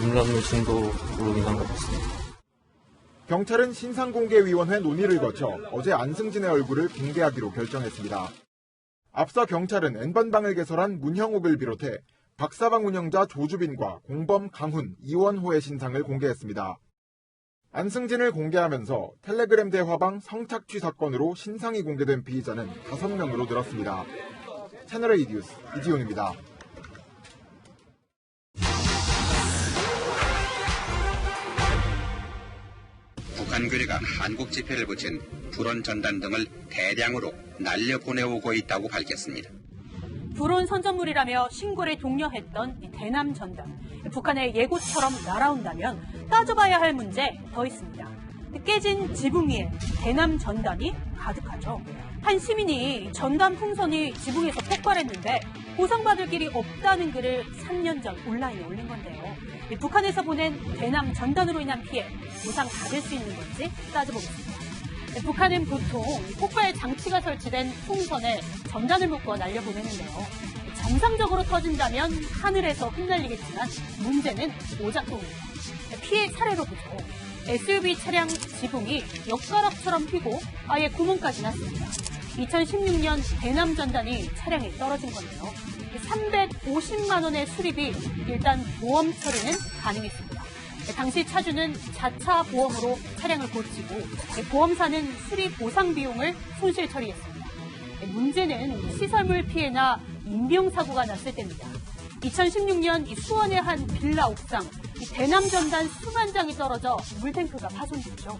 음란물 중독으로 인한 것 같습니다. 경찰은 신상공개위원회 논의를 거쳐 어제 안승진의 얼굴을 공개하기로 결정했습니다. 앞서 경찰은 N번방을 개설한 문형욱을 비롯해 박사방 운영자 조주빈과 공범 강훈, 이원호의 신상을 공개했습니다. 안승진을 공개하면서 텔레그램 대화방 성착취 사건으로 신상이 공개된 피의자는 5명으로 늘었습니다. 채널A 뉴스 이지용입니다. 북한 괴뢰가 한국 지폐를 붙인 불온 전단 등을 대량으로 날려보내오고 있다고 밝혔습니다. 불온 선전물이라며 신고를 독려했던 이 대남 전단. 북한의 예고처럼 날아온다면 따져봐야 할 문제 더 있습니다. 깨진 지붕 위에 대남 전단이 가득하죠. 한 시민이 전단 풍선이 지붕에서 폭발했는데 보상받을 길이 없다는 글을 3년 전 온라인에 올린 건데요. 북한에서 보낸 대남 전단으로 인한 피해 보상 받을 수 있는 건지 따져보겠습니다. 북한은 보통 폭발 장치가 설치된 풍선에 전단을 묶어 날려보내는데요. 정상적으로 터진다면 하늘에서 흩날리겠지만 문제는 오작동입니다. 피해 사례로 보죠. SUV 차량 지붕이 엿가락처럼 휘고 아예 구멍까지 났습니다. 2016년 대남 전단이 차량에 떨어진 건데요. 350만 원의 수리비, 일단 보험 처리는 가능했습니다. 당시 차주는 자차 보험으로 차량을 고치고 보험사는 수리 보상 비용을 손실 처리했습니다. 문제는 시설물 피해나 인명사고가 났을 때입니다. 2016년 수원의 한 빌라 옥상, 대남 전단 수만 장이 떨어져 물탱크가 파손됐죠.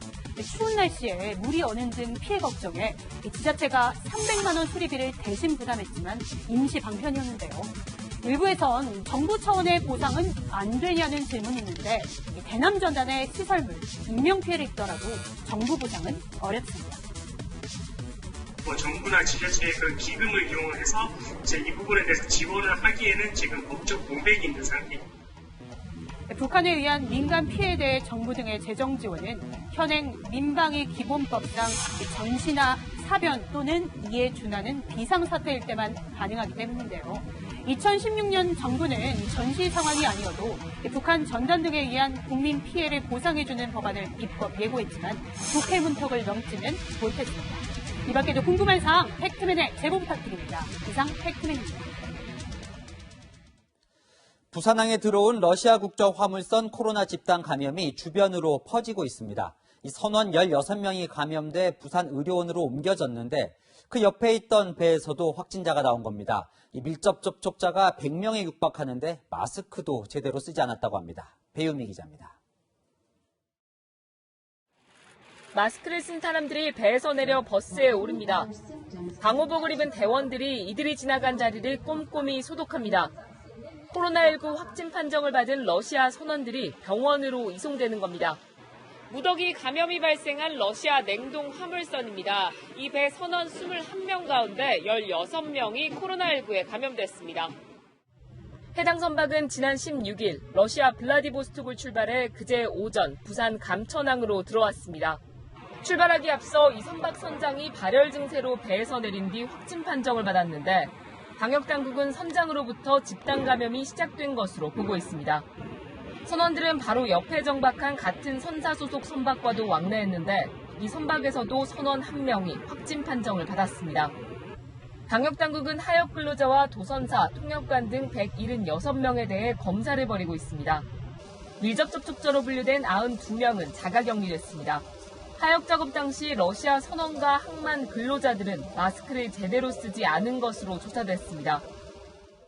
추운 날씨에 물이 어는 등 피해 걱정에 지자체가 300만 원 수리비를 대신 부담했지만 임시 방편이었는데요. 일부에선 정부 차원의 보상은 안 되냐는 질문이 있는데 대남 전단의 시설물, 인명피해를 입더라도 정부 보상은 어렵습니다. 정부나 지자체의 그 기금을 이용해서 이제 이 부분에 대해서 지원을 하기에는 지금 법적 공백이 있는 상태입니다. 북한에 의한 민간 피해에 대해 정부 등의 재정 지원은 현행 민방위 기본법상 전시나 사변 또는 이에 준하는 비상사태일 때만 가능하기 때문인데요. 2016년 정부는 전시 상황이 아니어도 북한 전단 등에 의한 국민 피해를 보상해주는 법안을 입법 예고했지만 국회 문턱을 넘지는 못했습니다. 이 밖에도 궁금한 사항 팩트맨에 제보 부탁드립니다. 이상 팩트맨입니다. 부산항에 들어온 러시아 국적 화물선 코로나 집단 감염이 주변으로 퍼지고 있습니다. 이 선원 16명이 감염돼 부산 의료원으로 옮겨졌는데 그 옆에 있던 배에서도 확진자가 나온 겁니다. 이 밀접 접촉자가 100명에 육박하는데 마스크도 제대로 쓰지 않았다고 합니다. 배유미 기자입니다. 마스크를 쓴 사람들이 배에서 내려 버스에 오릅니다. 방호복을 입은 대원들이 이들이 지나간 자리를 꼼꼼히 소독합니다. 코로나19 확진 판정을 받은 러시아 선원들이 병원으로 이송되는 겁니다. 무더기 감염이 발생한 러시아 냉동 화물선입니다. 이 배 선원 21명 가운데 16명이 코로나19에 감염됐습니다. 해당 선박은 지난 16일 러시아 블라디보스톡을 출발해 그제 오전 부산 감천항으로 들어왔습니다. 출발하기 앞서 이 선박 선장이 발열 증세로 배에서 내린 뒤 확진 판정을 받았는데 방역당국은 선장으로부터 집단 감염이 시작된 것으로 보고 있습니다. 선원들은 바로 옆에 정박한 같은 선사 소속 선박과도 왕래했는데 이 선박에서도 선원 1명이 확진 판정을 받았습니다. 방역당국은 하역 근로자와 도선사, 통역관 등 176명에 대해 검사를 벌이고 있습니다. 밀접 접촉자로 분류된 92명은 자가격리됐습니다. 하역 작업 당시 러시아 선원과 항만 근로자들은 마스크를 제대로 쓰지 않은 것으로 조사됐습니다.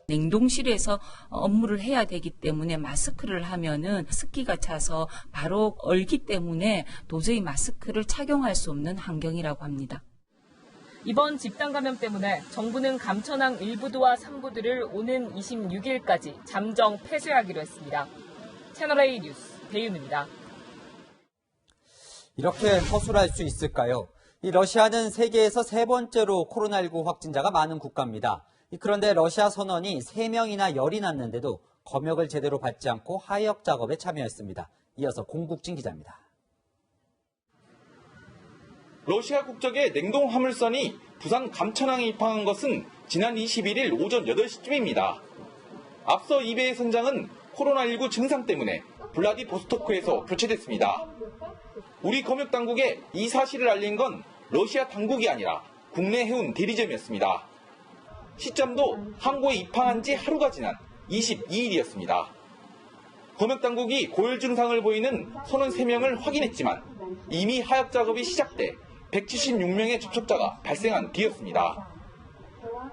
냉동실에서 업무를 해야 되기 때문에 마스크를 하면은 습기가 차서 바로 얼기 때문에 도저히 마스크를 착용할 수 없는 환경이라고 합니다. 이번 집단 감염 때문에 정부는 감천항 1부도와 3부도를 오는 26일까지 잠정 폐쇄하기로 했습니다. 채널A 뉴스 배윤입니다. 이렇게 허술할 수 있을까요? 이 러시아는 세계에서 3번째로 코로나19 확진자가 많은 국가입니다. 그런데 러시아 선원이 3명이나 열이 났는데도 검역을 제대로 받지 않고 하역 작업에 참여했습니다. 이어서 공국진 기자입니다. 러시아 국적의 냉동 화물선이 부산 감천항에 입항한 것은 지난 21일 오전 8시쯤입니다. 앞서 이 배의 선장은 코로나19 증상 때문에 블라디보스토크에서 교체됐습니다. 우리 검역당국에 이 사실을 알린 건 러시아 당국이 아니라 국내 해운 대리점이었습니다. 시점도 항구에 입항한 지 하루가 지난 22일이었습니다. 검역당국이 고열 증상을 보이는 선원 3명을 확인했지만 이미 하역 작업이 시작돼 176명의 접촉자가 발생한 뒤였습니다.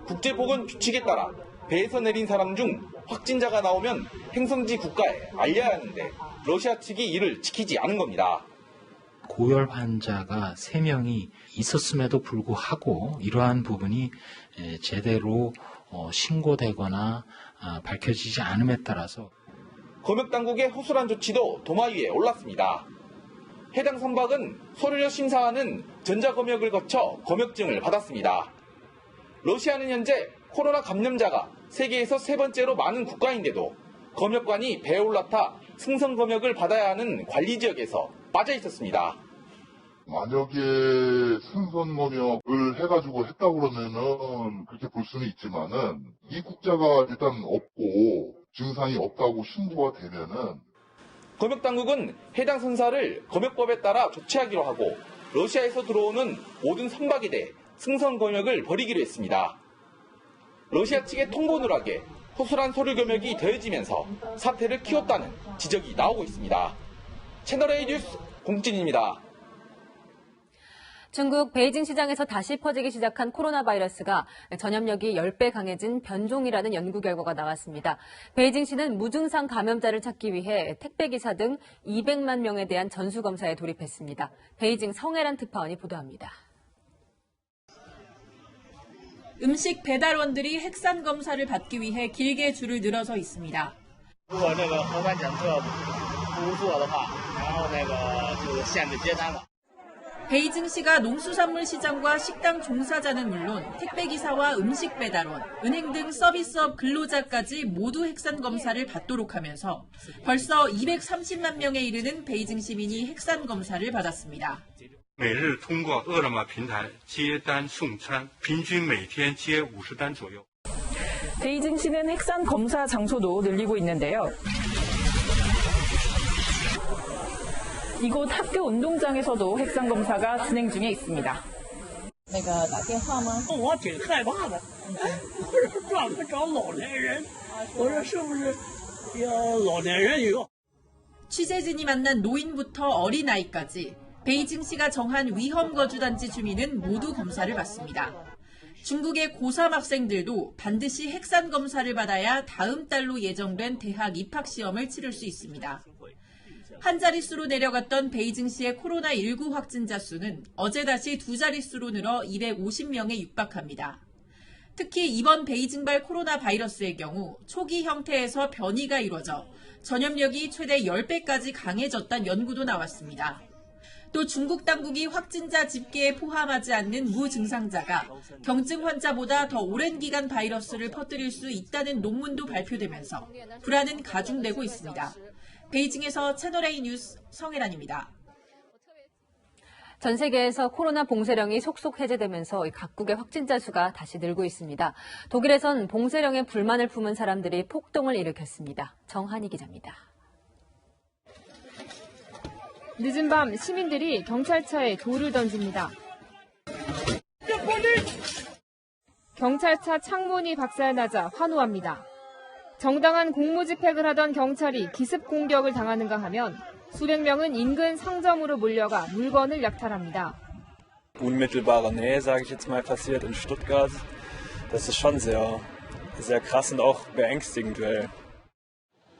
국제보건 규칙에 따라 배에서 내린 사람 중 확진자가 나오면 행성지 국가에 알려야 하는데 러시아 측이 이를 지키지 않은 겁니다. 고열 환자가 3명이 있었음에도 불구하고 이러한 부분이 제대로 신고되거나 밝혀지지 않음에 따라서 검역당국의 허술한 조치도 도마 위에 올랐습니다. 해당 선박은 서류를 심사하는 전자검역을 거쳐 검역증을 받았습니다. 러시아는 현재 코로나 감염자가 세계에서 3번째로 많은 국가인데도 검역관이 배에 올라타 승선 검역을 받아야 하는 관리 지역에서 빠져 있었습니다. 만약에 승선 검역을 해가지고 했다 그러면은 그렇게 볼 수는 있지만은 입국자가 일단 없고 증상이 없다고 신고가 되면은 검역당국은 해당 선사를 검역법에 따라 조치하기로 하고 러시아에서 들어오는 모든 선박에 대해 승선 검역을 벌이기로 했습니다. 러시아 측의 통보 누락에 허술한 서류 검역이 더해지면서 사태를 키웠다는 지적이 나오고 있습니다. 채널A 뉴스 공진입니다. 중국 베이징 시장에서 다시 퍼지기 시작한 코로나 바이러스가 전염력이 10배 강해진 변종이라는 연구 결과가 나왔습니다. 베이징시는 무증상 감염자를 찾기 위해 택배기사 등 200만 명에 대한 전수검사에 돌입했습니다. 베이징 성혜란 특파원이 보도합니다. 음식 배달원들이 핵산 검사를 받기 위해 길게 줄을 늘어서 있습니다. 베이징시가 농수산물 시장과 식당 종사자는 물론 택배기사와 음식 배달원, 은행 등 서비스업 근로자까지 모두 핵산 검사를 받도록 하면서 벌써 230만 명에 이르는 베이징 시민이 핵산 검사를 받았습니다. 每日通过饿了么平台接单送餐，平均每天接50单左右。 베이징시는 핵산 검사 장소도 늘리고 있는데요. 이곳 학교 운동장에서도 핵산 검사가 진행 중에 있습니다. 那个打电话吗？我挺害怕的，我是转不着老年人，我说是不是老年人有？ 취재진이 만난 노인부터 어린아이까지 베이징시가 정한 위험 거주단지 주민은 모두 검사를 받습니다. 중국의 고3 학생들도 반드시 핵산 검사를 받아야 다음 달로 예정된 대학 입학 시험을 치를 수 있습니다. 한 자릿수로 내려갔던 베이징시의 코로나19 확진자 수는 어제 다시 두 자릿수로 늘어 250명에 육박합니다. 특히 이번 베이징발 코로나 바이러스의 경우 초기 형태에서 변이가 이루어져 전염력이 최대 10배까지 강해졌다는 연구도 나왔습니다. 또 중국 당국이 확진자 집계에 포함하지 않는 무증상자가 경증 환자보다 더 오랜 기간 바이러스를 퍼뜨릴 수 있다는 논문도 발표되면서 불안은 가중되고 있습니다. 베이징에서 채널A 뉴스 성혜란입니다. 전 세계에서 코로나 봉쇄령이 속속 해제되면서 각국의 확진자 수가 다시 늘고 있습니다. 독일에선 봉쇄령에 불만을 품은 사람들이 폭동을 일으켰습니다. 정한희 기자입니다. 늦은 밤 시민들이 경찰차에 돌을 던집니다. 경찰차 창문이 박살나자 환호합니다. 정당한 공무집행을 하던 경찰이 기습 공격을 당하는가 하면 수백 명은 인근 상점으로 몰려가 물건을 약탈합니다. Unmittelbarer Nähe, sage ich jetzt mal, passiert in Stuttgart. Das ist schon sehr krass und auch beängstigend, weil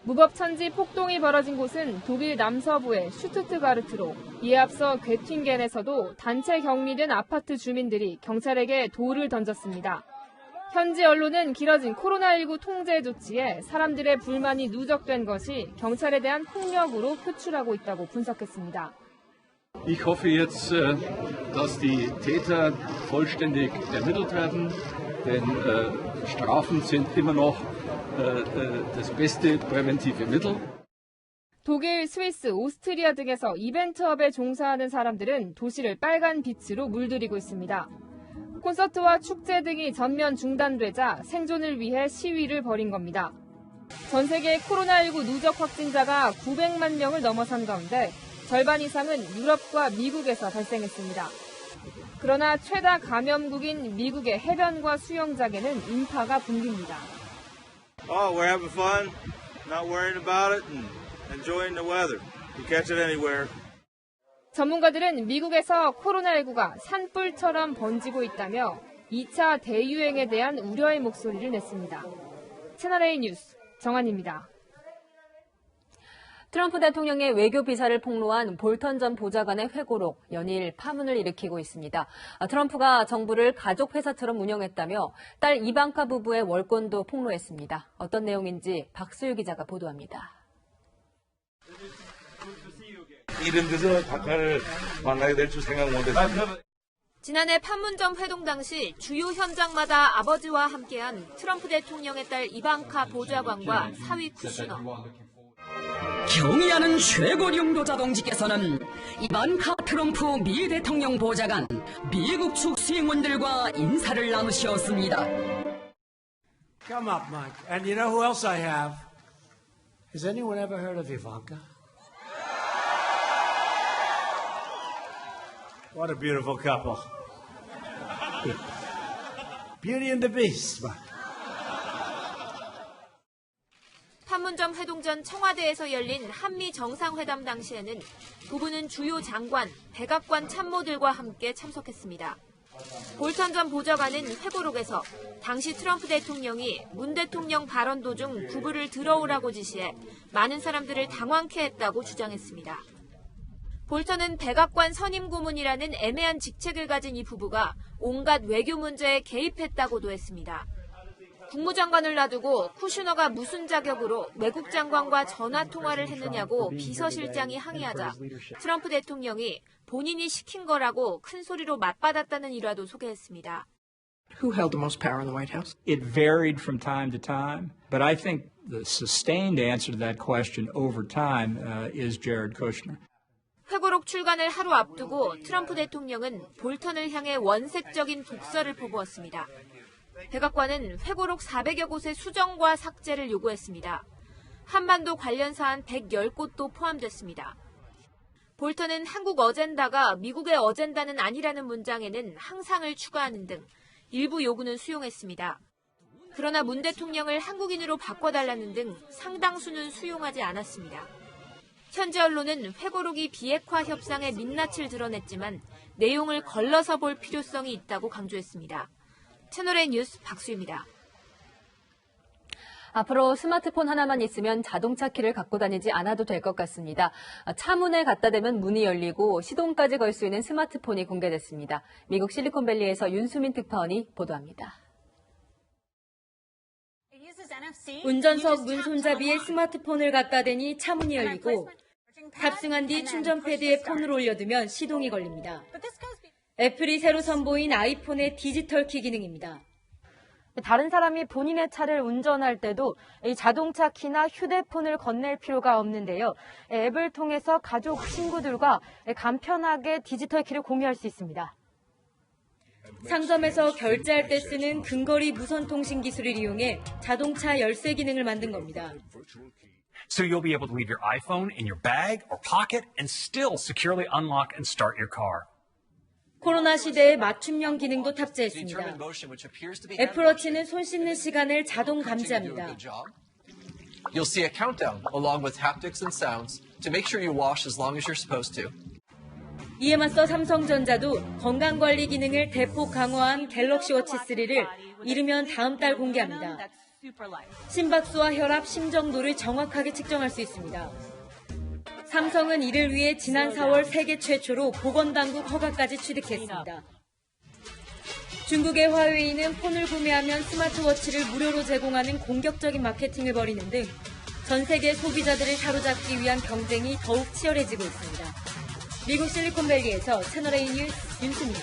무법천지 폭동이 벌어진 곳은 독일 남서부의 슈투트가르트로 이에 앞서 괴팅겐에서도 단체 격리된 아파트 주민들이 경찰에게 돌을 던졌습니다. 현지 언론은 길어진 코로나19 통제 조치에 사람들의 불만이 누적된 것이 경찰에 대한 폭력으로 표출하고 있다고 분석했습니다. Ich hoffe jetzt, dass die Täter vollständig ermittelt werden, denn Strafen sind immer noch das beste präventive Mittel. 독일, 스위스, 오스트리아 등에서 이벤트업에 종사하는 사람들은 도시를 빨간 빛으로 물들이고 있습니다. 콘서트와 축제 등이 전면 중단되자 생존을 위해 시위를 벌인 겁니다. 전 세계 코로나19 누적 확진자가 900만 명을 넘어선 가운데 절반 이상은 유럽과 미국에서 발생했습니다. 그러나 최다 감염국인 미국의 해변과 수영장에는 인파가 붐빕니다. Oh, we're having fun, not worrying about it, and enjoying the weather. You catch it anywhere. 전문가들은 미국에서 코로나19가 산불처럼 번지고 있다며 2차 대유행에 대한 우려의 목소리를 냈습니다. 채널A 뉴스 정한입니다. 트럼프 대통령의 외교 비사를 폭로한 볼턴 전 보좌관의 회고록 연일 파문을 일으키고 있습니다. 트럼프가 정부를 가족 회사처럼 운영했다며 딸 이방카 부부의 월권도 폭로했습니다. 어떤 내용인지 박수유 기자가 보도합니다. 이런 데서 박하를 만나게 될 줄 생각 못했습니다. 지난해 판문점 회동 당시 주요 현장마다 아버지와 함께한 트럼프 대통령의 딸 이방카 보좌관과 사위 쿠슈너. 경의하는 최고령도 자동직께서는 이반카 트럼프 미 대통령 보좌관 미국 측 수행원들과 인사를 나누셨습니다. Come up, Mike. And you know who else I have? Has anyone ever heard of Ivanka? What a beautiful couple. Beauty and the Beast. 판문점 회동 전 청와대에서 열린 한미 정상회담 당시에는 부부는 주요 장관, 백악관 참모들과 함께 참석했습니다. 볼턴 전 보좌관은 회고록에서 당시 트럼프 대통령이 문 대통령 발언 도중 부부를 들어오라고 지시해 많은 사람들을 당황케 했다고 주장했습니다. 볼턴은 백악관 선임 고문이라는 애매한 직책을 가진 이 부부가 온갖 외교 문제에 개입했다고도 했습니다. 국무장관을 놔두고 쿠슈너가 무슨 자격으로 외국 장관과 전화 통화를 했느냐고 비서실장이 항의하자 트럼프 대통령이 본인이 시킨 거라고 큰 소리로 맞받았다는 일화도 소개했습니다. Who held the most power in the White House? It varied from time to time, but I think the sustained answer to that question over time is Jared Kushner. 회고록 출간을 하루 앞두고 트럼프 대통령은 볼턴을 향해 원색적인 독서를 퍼부었습니다. 백악관은 회고록 400여 곳의 수정과 삭제를 요구했습니다. 한반도 관련 사안 110곳도 포함됐습니다. 볼턴은 한국 어젠다가 미국의 어젠다는 아니라는 문장에는 항상을 추가하는 등 일부 요구는 수용했습니다. 그러나 문 대통령을 한국인으로 바꿔달라는 등 상당수는 수용하지 않았습니다. 현지 언론은 회고록이 비핵화 협상의 민낯을 드러냈지만 내용을 걸러서 볼 필요성이 있다고 강조했습니다. 채널A 뉴스 박수희입니다. 앞으로 스마트폰 하나만 있으면 자동차 키를 갖고 다니지 않아도 될 것 같습니다. 차 문에 갖다 대면 문이 열리고 시동까지 걸 수 있는 스마트폰이 공개됐습니다. 미국 실리콘밸리에서 윤수민 특파원이 보도합니다. 운전석 문 손잡이에 스마트폰을 갖다 대니 차 문이 열리고 탑승한 뒤 충전 패드에 폰을 올려두면 시동이 걸립니다. 애플이 새로 선보인 아이폰의 디지털 키 기능입니다. 다른 사람이 본인의 차를 운전할 때도 이 자동차 키나 휴대폰을 건넬 필요가 없는데요. 앱을 통해서 가족, 친구들과 간편하게 디지털 키를 공유할 수 있습니다. 상점에서 결제할 때 쓰는 근거리 무선 통신 기술을 이용해 자동차 열쇠 기능을 만든 겁니다. So you'll be able to leave your iPhone in your bag or pocket and still securely unlock and start your car. 코로나 시대에 맞춤형 기능도 탑재했습니다. 애플워치는 손 씻는 시간을 자동 감지합니다. You'll see a countdown along with haptics and sounds to make sure you wash as long as you're supposed to. 이에 맞서 삼성전자도 건강관리 기능을 대폭 강화한 갤럭시 워치 3를 이르면 다음 달 공개합니다. 심박수와 혈압, 심정도를 정확하게 측정할 수 있습니다. 삼성은 이를 위해 지난 4월 세계 최초로 보건당국 허가까지 취득했습니다. 중국의 화웨이는 폰을 구매하면 스마트워치를 무료로 제공하는 공격적인 마케팅을 벌이는 등 전 세계 소비자들을 사로잡기 위한 경쟁이 더욱 치열해지고 있습니다. 미국 실리콘밸리에서 채널A 뉴스 윤수입니다.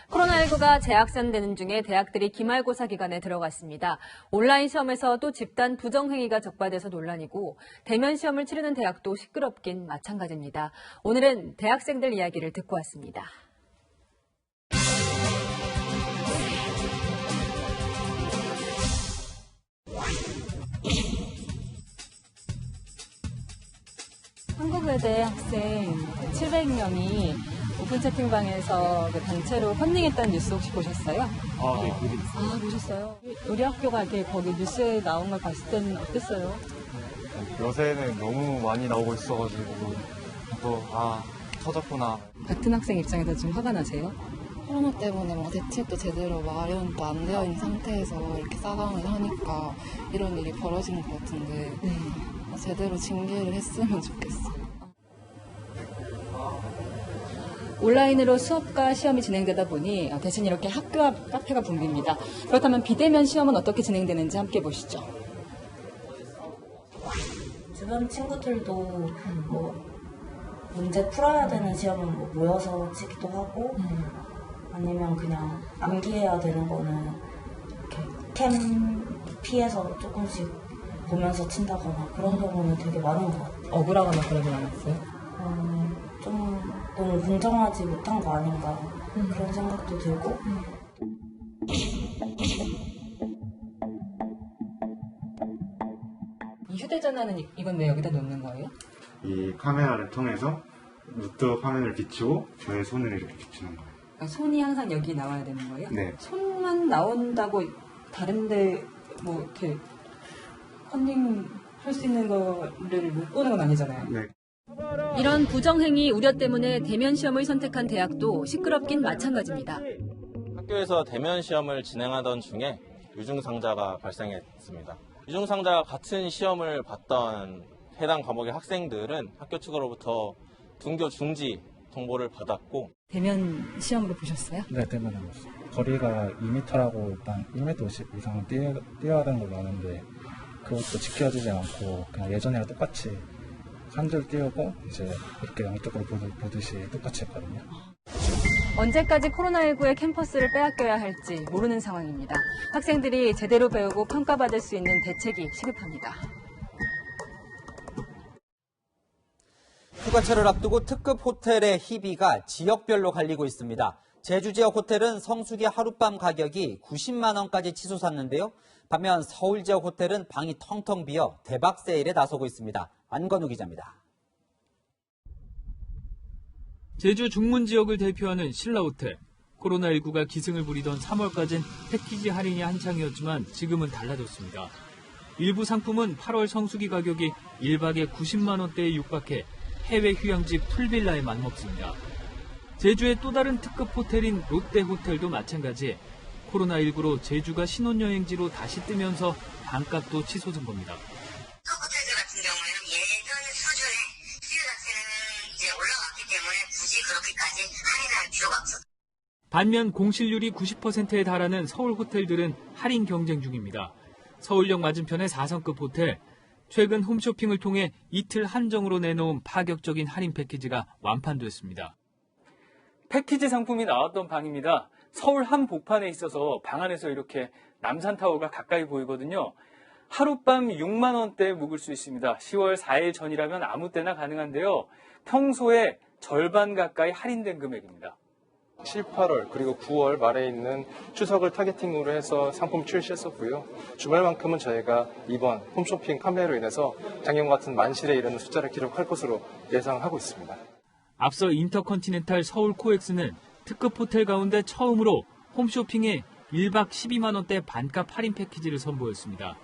코로나19가 재확산되는 중에 대학들이 기말고사 기간에 들어갔습니다. 온라인 시험에서 또 집단 부정행위가 적발돼서 논란이고 대면 시험을 치르는 대학도 시끄럽긴 마찬가지입니다. 오늘은 대학생들 이야기를 듣고 왔습니다. 한국외대 학생 700명이 오픈 채팅방에서 단체로 펀딩했다는 뉴스 혹시 보셨어요? 네, 보셨어요? 우리 학교가 이렇게 거기 뉴스에 나온 걸 봤을 때는 어땠어요? 요새는 너무 많이 나오고 있어가지고 터졌구나. 같은 학생 입장에서 지금 화가 나세요? 코로나 때문에 대책도 제대로 마련도 안 되어 있는 상태에서 이렇게 싸강을 하니까 이런 일이 벌어지는 것 같은데 제대로 징계를 했으면 좋겠어. 온라인으로 수업과 시험이 진행되다 보니 대신 이렇게 학교 앞 카페가 붐빕니다. 그렇다면 비대면 시험은 어떻게 진행되는지 함께 보시죠. 주변 친구들도 문제 풀어야 되는 시험은 모여서 치기도 하고 아니면 그냥 암기해야 되는 거는 이렇게 캠 피해서 조금씩 보면서 친다거나 그런 경우는 되게 많은 것 같아요. 억울하거나 그러진 않았어요? 좀 너무 공정하지 못한 거 아닌가 그런 생각도 들고 이 휴대전화는 이건 왜 여기다 놓는 거예요? 이 카메라를 통해서 노트 화면을 비추고 저의 손을 이렇게 비추는 거예요. 그러니까 손이 항상 여기 나와야 되는 거예요? 네. 손만 나온다고 다른데 이렇게 펀딩 할 수 있는 거를 못 보는 건 아니잖아요. 네. 이런 부정행위 우려 때문에 대면 시험을 선택한 대학도 시끄럽긴 마찬가지입니다. 학교에서 대면 시험을 진행하던 중에 유증상자가 발생했습니다. 유증상자가 같은 시험을 봤던 해당 과목의 학생들은 학교 측으로부터 등교 중지 통보를 받았고 대면 시험으로 보셨어요? 네, 대면 안 봤어요. 거리가 2m라고 일단 1m 50 이상은 뛰어야 되는 걸로 아는데 그것도 지켜지지 않고 그냥 예전이랑 똑같이 한 줄 띄우고 이제 이렇게 양쪽으로 보듯이 똑같이 했거든요. 언제까지 코로나19의 캠퍼스를 빼앗겨야 할지 모르는 상황입니다. 학생들이 제대로 배우고 평가받을 수 있는 대책이 시급합니다. 휴가철을 앞두고 특급 호텔의 희비가 지역별로 갈리고 있습니다. 제주 지역 호텔은 성수기 하룻밤 가격이 90만 원까지 치솟았는데요. 반면 서울 지역 호텔은 방이 텅텅 비어 대박 세일에 나서고 있습니다. 안건우 기자입니다. 제주 중문 지역을 대표하는 신라호텔. 코로나19가 기승을 부리던 3월까지는 패키지 할인이 한창이었지만 지금은 달라졌습니다. 일부 상품은 8월 성수기 가격이 1박에 90만 원대에 육박해 해외 휴양지 풀빌라에 맞먹습니다. 제주의 또 다른 특급 호텔인 롯데호텔도 마찬가지. 코로나19로 제주가 신혼여행지로 다시 뜨면서 반값도 치솟은 겁니다. 호텔들 같은 경우에는 예전 수준의 수요 자체는 이제 올라왔기 때문에 굳이 그렇게까지 할인할 필요가 없어. 반면 공실률이 90%에 달하는 서울 호텔들은 할인 경쟁 중입니다. 서울역 맞은편의 4성급 호텔. 최근 홈쇼핑을 통해 이틀 한정으로 내놓은 파격적인 할인 패키지가 완판됐습니다. 패키지 상품이 나왔던 방입니다. 서울 한복판에 있어서 방 안에서 이렇게 남산타워가 가까이 보이거든요. 하룻밤 6만 원대에 묵을 수 있습니다. 10월 4일 전이라면 아무 때나 가능한데요. 평소에 절반 가까이 할인된 금액입니다. 7, 8월 그리고 9월 말에 있는 추석을 타겟팅으로 해서 상품 출시했었고요. 주말만큼은 저희가 이번 홈쇼핑 판매로 인해서 작년 같은 만실에 이르는 숫자를 기록할 것으로 예상하고 있습니다. 앞서 인터컨티넨탈 서울 코엑스는 특급 호텔 가운데 처음으로 홈쇼핑에 1박 12만 원대 반값 할인 패키지를 선보였습니다.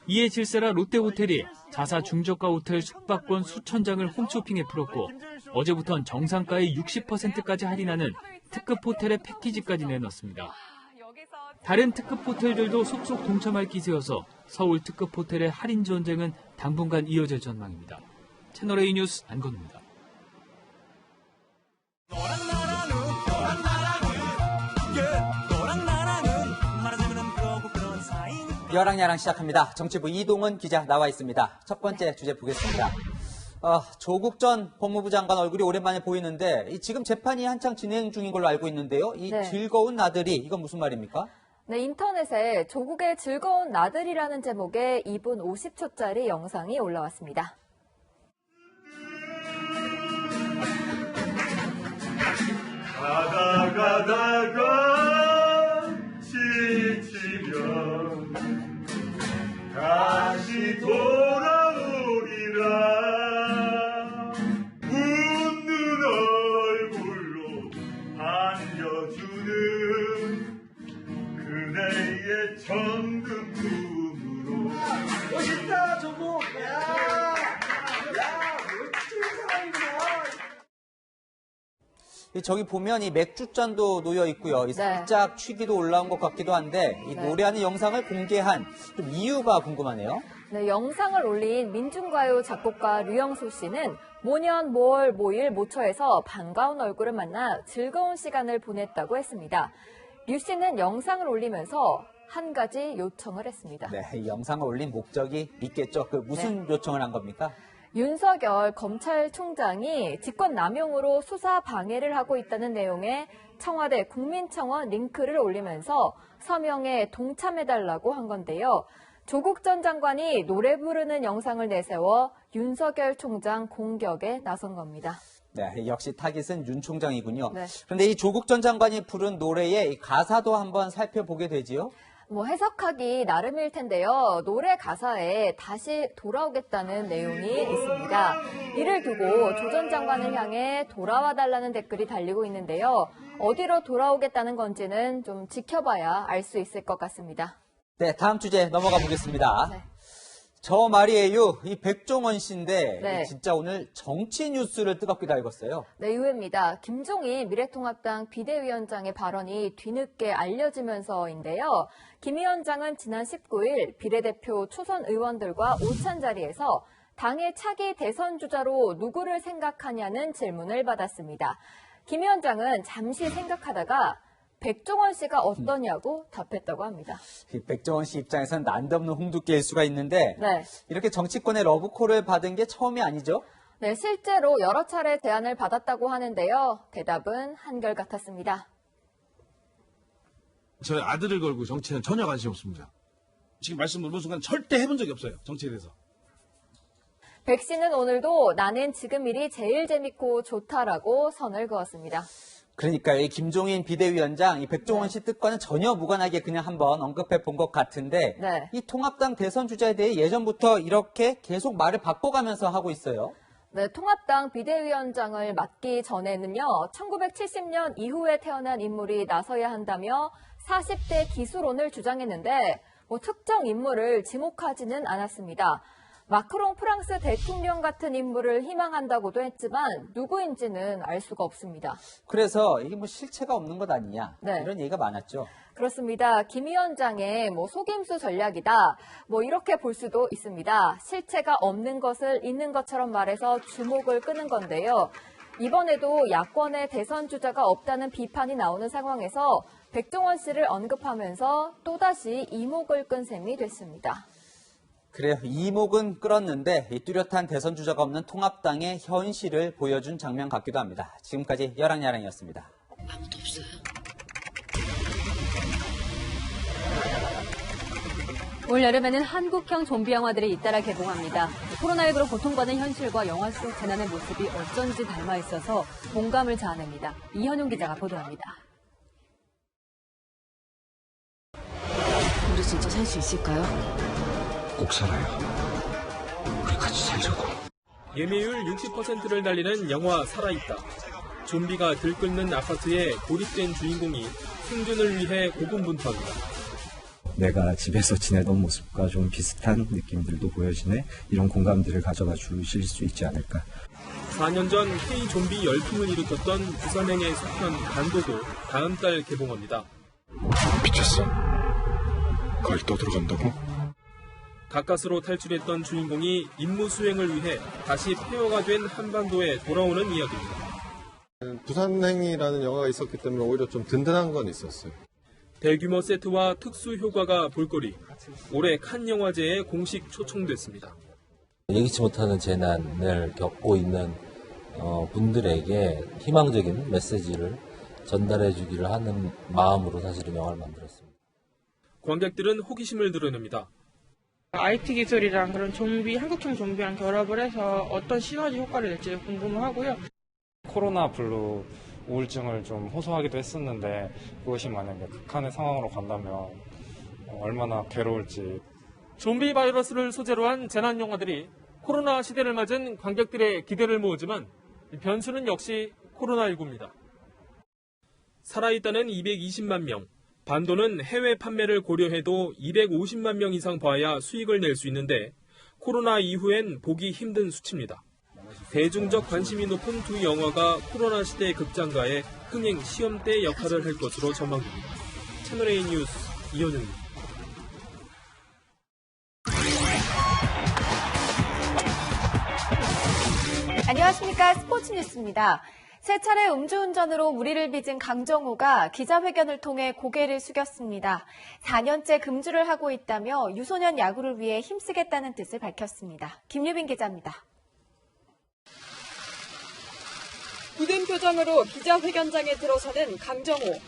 이에 질세라 롯데호텔이 자사 중저가 호텔 숙박권 수천 장을 홈쇼핑에 풀었고 어제부턴 정상가의 60%까지 할인하는 특급 호텔의 패키지까지 내놨습니다. 다른 특급 호텔들도 속속 동참할 기세여서 서울 특급 호텔의 할인 전쟁은 당분간 이어질 전망입니다. 채널A 뉴스 안건우입니다. 여랑야랑 시작합니다. 정치부 이동은 기자 나와 있습니다. 첫 번째 주제 보겠습니다. 조국 전 법무부 장관 얼굴이 오랜만에 보이는데 지금 재판이 한창 진행 중인 걸로 알고 있는데요. 이 즐거운 나들이 이건 무슨 말입니까? 네, 인터넷에 조국의 즐거운 나들이라는 제목의 2분 50초짜리 영상이 올라왔습니다. 가다가 지치면 다시 돌아오리라. 웃는 얼굴로 안겨주는 그대의 정든 꿈으로. 멋있다 조국. 야 멋진 사람이구나. 저기 보면 이 맥주잔도 놓여 있고요. 이 살짝 취기도 올라온 것 같기도 한데 이 노래하는 영상을 공개한 좀 이유가 궁금하네요. 네, 영상을 올린 민중가요 작곡가 류영수 씨는 모년 모월 모일 모처에서 반가운 얼굴을 만나 즐거운 시간을 보냈다고 했습니다. 류 씨는 영상을 올리면서 한 가지 요청을 했습니다. 네, 이 영상을 올린 목적이 있겠죠. 무슨 요청을 한 겁니까? 윤석열 검찰총장이 직권남용으로 수사 방해를 하고 있다는 내용의 청와대 국민청원 링크를 올리면서 서명에 동참해달라고 한 건데요. 조국 전 장관이 노래 부르는 영상을 내세워 윤석열 총장 공격에 나선 겁니다. 네, 역시 타깃은 윤 총장이군요. 네. 그런데 이 조국 전 장관이 부른 노래의 가사도 한번 살펴보게 되지요? 해석하기 나름일 텐데요. 노래 가사에 다시 돌아오겠다는 내용이 있습니다. 이를 두고 조 전 장관을 향해 돌아와달라는 댓글이 달리고 있는데요. 어디로 돌아오겠다는 건지는 좀 지켜봐야 알 수 있을 것 같습니다. 네, 다음 주제 넘어가 보겠습니다. 네. 저 말이에요. 이 백종원 씨인데 진짜 오늘 정치 뉴스를 뜨겁게 달궜어요. 네, 의외입니다. 김종인 미래통합당 비대위원장의 발언이 뒤늦게 알려지면서인데요. 김 위원장은 지난 19일 비례대표 초선 의원들과 오찬 자리에서 당의 차기 대선 주자로 누구를 생각하냐는 질문을 받았습니다. 김 위원장은 잠시 생각하다가 백종원 씨가 어떠냐고 답했다고 합니다. 백종원 씨 입장에서는 난데없는 홍두깨일 수가 있는데 이렇게 정치권의 러브콜을 받은 게 처음이 아니죠? 네, 실제로 여러 차례 제안을 받았다고 하는데요. 대답은 한결같았습니다. 저희 아들을 걸고 정치에는 전혀 관심 없습니다. 지금 말씀 물은 순간 절대 해본 적이 없어요. 정치에 대해서. 백 씨는 오늘도 나는 지금 일이 제일 재밌고 좋다라고 선을 그었습니다. 그러니까 이 김종인 비대위원장, 이 백종원 씨 뜻과는 전혀 무관하게 그냥 한번 언급해 본 것 같은데 이 통합당 대선 주자에 대해 예전부터 이렇게 계속 말을 바꿔가면서 하고 있어요. 네, 통합당 비대위원장을 맡기 전에는요, 1970년 이후에 태어난 인물이 나서야 한다며 40대 기수론을 주장했는데 특정 인물을 지목하지는 않았습니다. 마크롱 프랑스 대통령 같은 인물을 희망한다고도 했지만 누구인지는 알 수가 없습니다. 그래서 이게 뭐 실체가 없는 것 아니냐 네. 이런 얘기가 많았죠. 그렇습니다. 김 위원장의 속임수 전략이다. 이렇게 볼 수도 있습니다. 실체가 없는 것을 있는 것처럼 말해서 주목을 끄는 건데요. 이번에도 야권의 대선 주자가 없다는 비판이 나오는 상황에서 백종원 씨를 언급하면서 또다시 이목을 끈 셈이 됐습니다. 그래요. 이목은 끌었는데 이 뚜렷한 대선 주자가 없는 통합당의 현실을 보여준 장면 같기도 합니다. 지금까지 여랑야랑이었습니다. 아무도 없어요. 올 여름에는 한국형 좀비 영화들이 잇따라 개봉합니다. 코로나19로 고통받는 현실과 영화 속 재난의 모습이 어쩐지 닮아 있어서 공감을 자아냅니다. 이현용 기자가 보도합니다. 우리 진짜 살 수 있을까요? 꼭 살아요. 우리 같이 살자고. 예매율 60%를 달리는 영화 살아있다. 좀비가 들끓는 아파트에 고립된 주인공이 생존을 위해 고군분투합니다. 내가 집에서 지내던 모습과 좀 비슷한 느낌들도 보여지네. 이런 공감들을 가져가 주실 수 있지 않을까. 4년 전 K-좀비 열풍을 일으켰던 부산행의 속편 반도도 다음 달 개봉합니다. 미쳤어? 거기 떠들어간다고? 가까스로 탈출했던 주인공이 임무 수행을 위해 다시 폐허가 된 한반도에 돌아오는 이야기입니다. 부산행이라는 영화가 있었기 때문에 오히려 좀 든든한 건 있었어요. 대규모 세트와 특수 효과가 볼거리. 올해 칸 영화제에 공식 초청됐습니다. 예기치 못하는 재난을 겪고 있는 분들에게 희망적인 메시지를 전달해 주기를 하는 마음으로 사실은 영화를 만들었습니다. 관객들은 호기심을 드러냅니다. IT 기술이랑 그런 좀비, 한국형 좀비랑 결합을 해서 어떤 시너지 효과를 낼지 궁금하고요. 코로나 블루 우울증을 좀 호소하기도 했었는데 그것이 만약에 극한의 상황으로 간다면 얼마나 괴로울지. 좀비 바이러스를 소재로 한 재난 영화들이 코로나 시대를 맞은 관객들의 기대를 모으지만 변수는 역시 코로나19입니다. 살아있다는 220만 명, 반도는 해외 판매를 고려해도 250만 명 이상 봐야 수익을 낼 수 있는데 코로나 이후엔 보기 힘든 수치입니다. 대중적 관심이 높은 두 영화가 코로나 시대의 극장가의 흥행 시험대 역할을 할 것으로 전망됩니다. 채널A 뉴스 이현웅입니다. 안녕하십니까. 스포츠 뉴스입니다. 세 차례 음주운전으로 무리를 빚은 강정호가 기자회견을 통해 고개를 숙였습니다. 4년째 금주를 하고 있다며 유소년 야구를 위해 힘쓰겠다는 뜻을 밝혔습니다. 김유빈 기자입니다. 굳은 표정으로 기자회견장에 들어서는 강정호.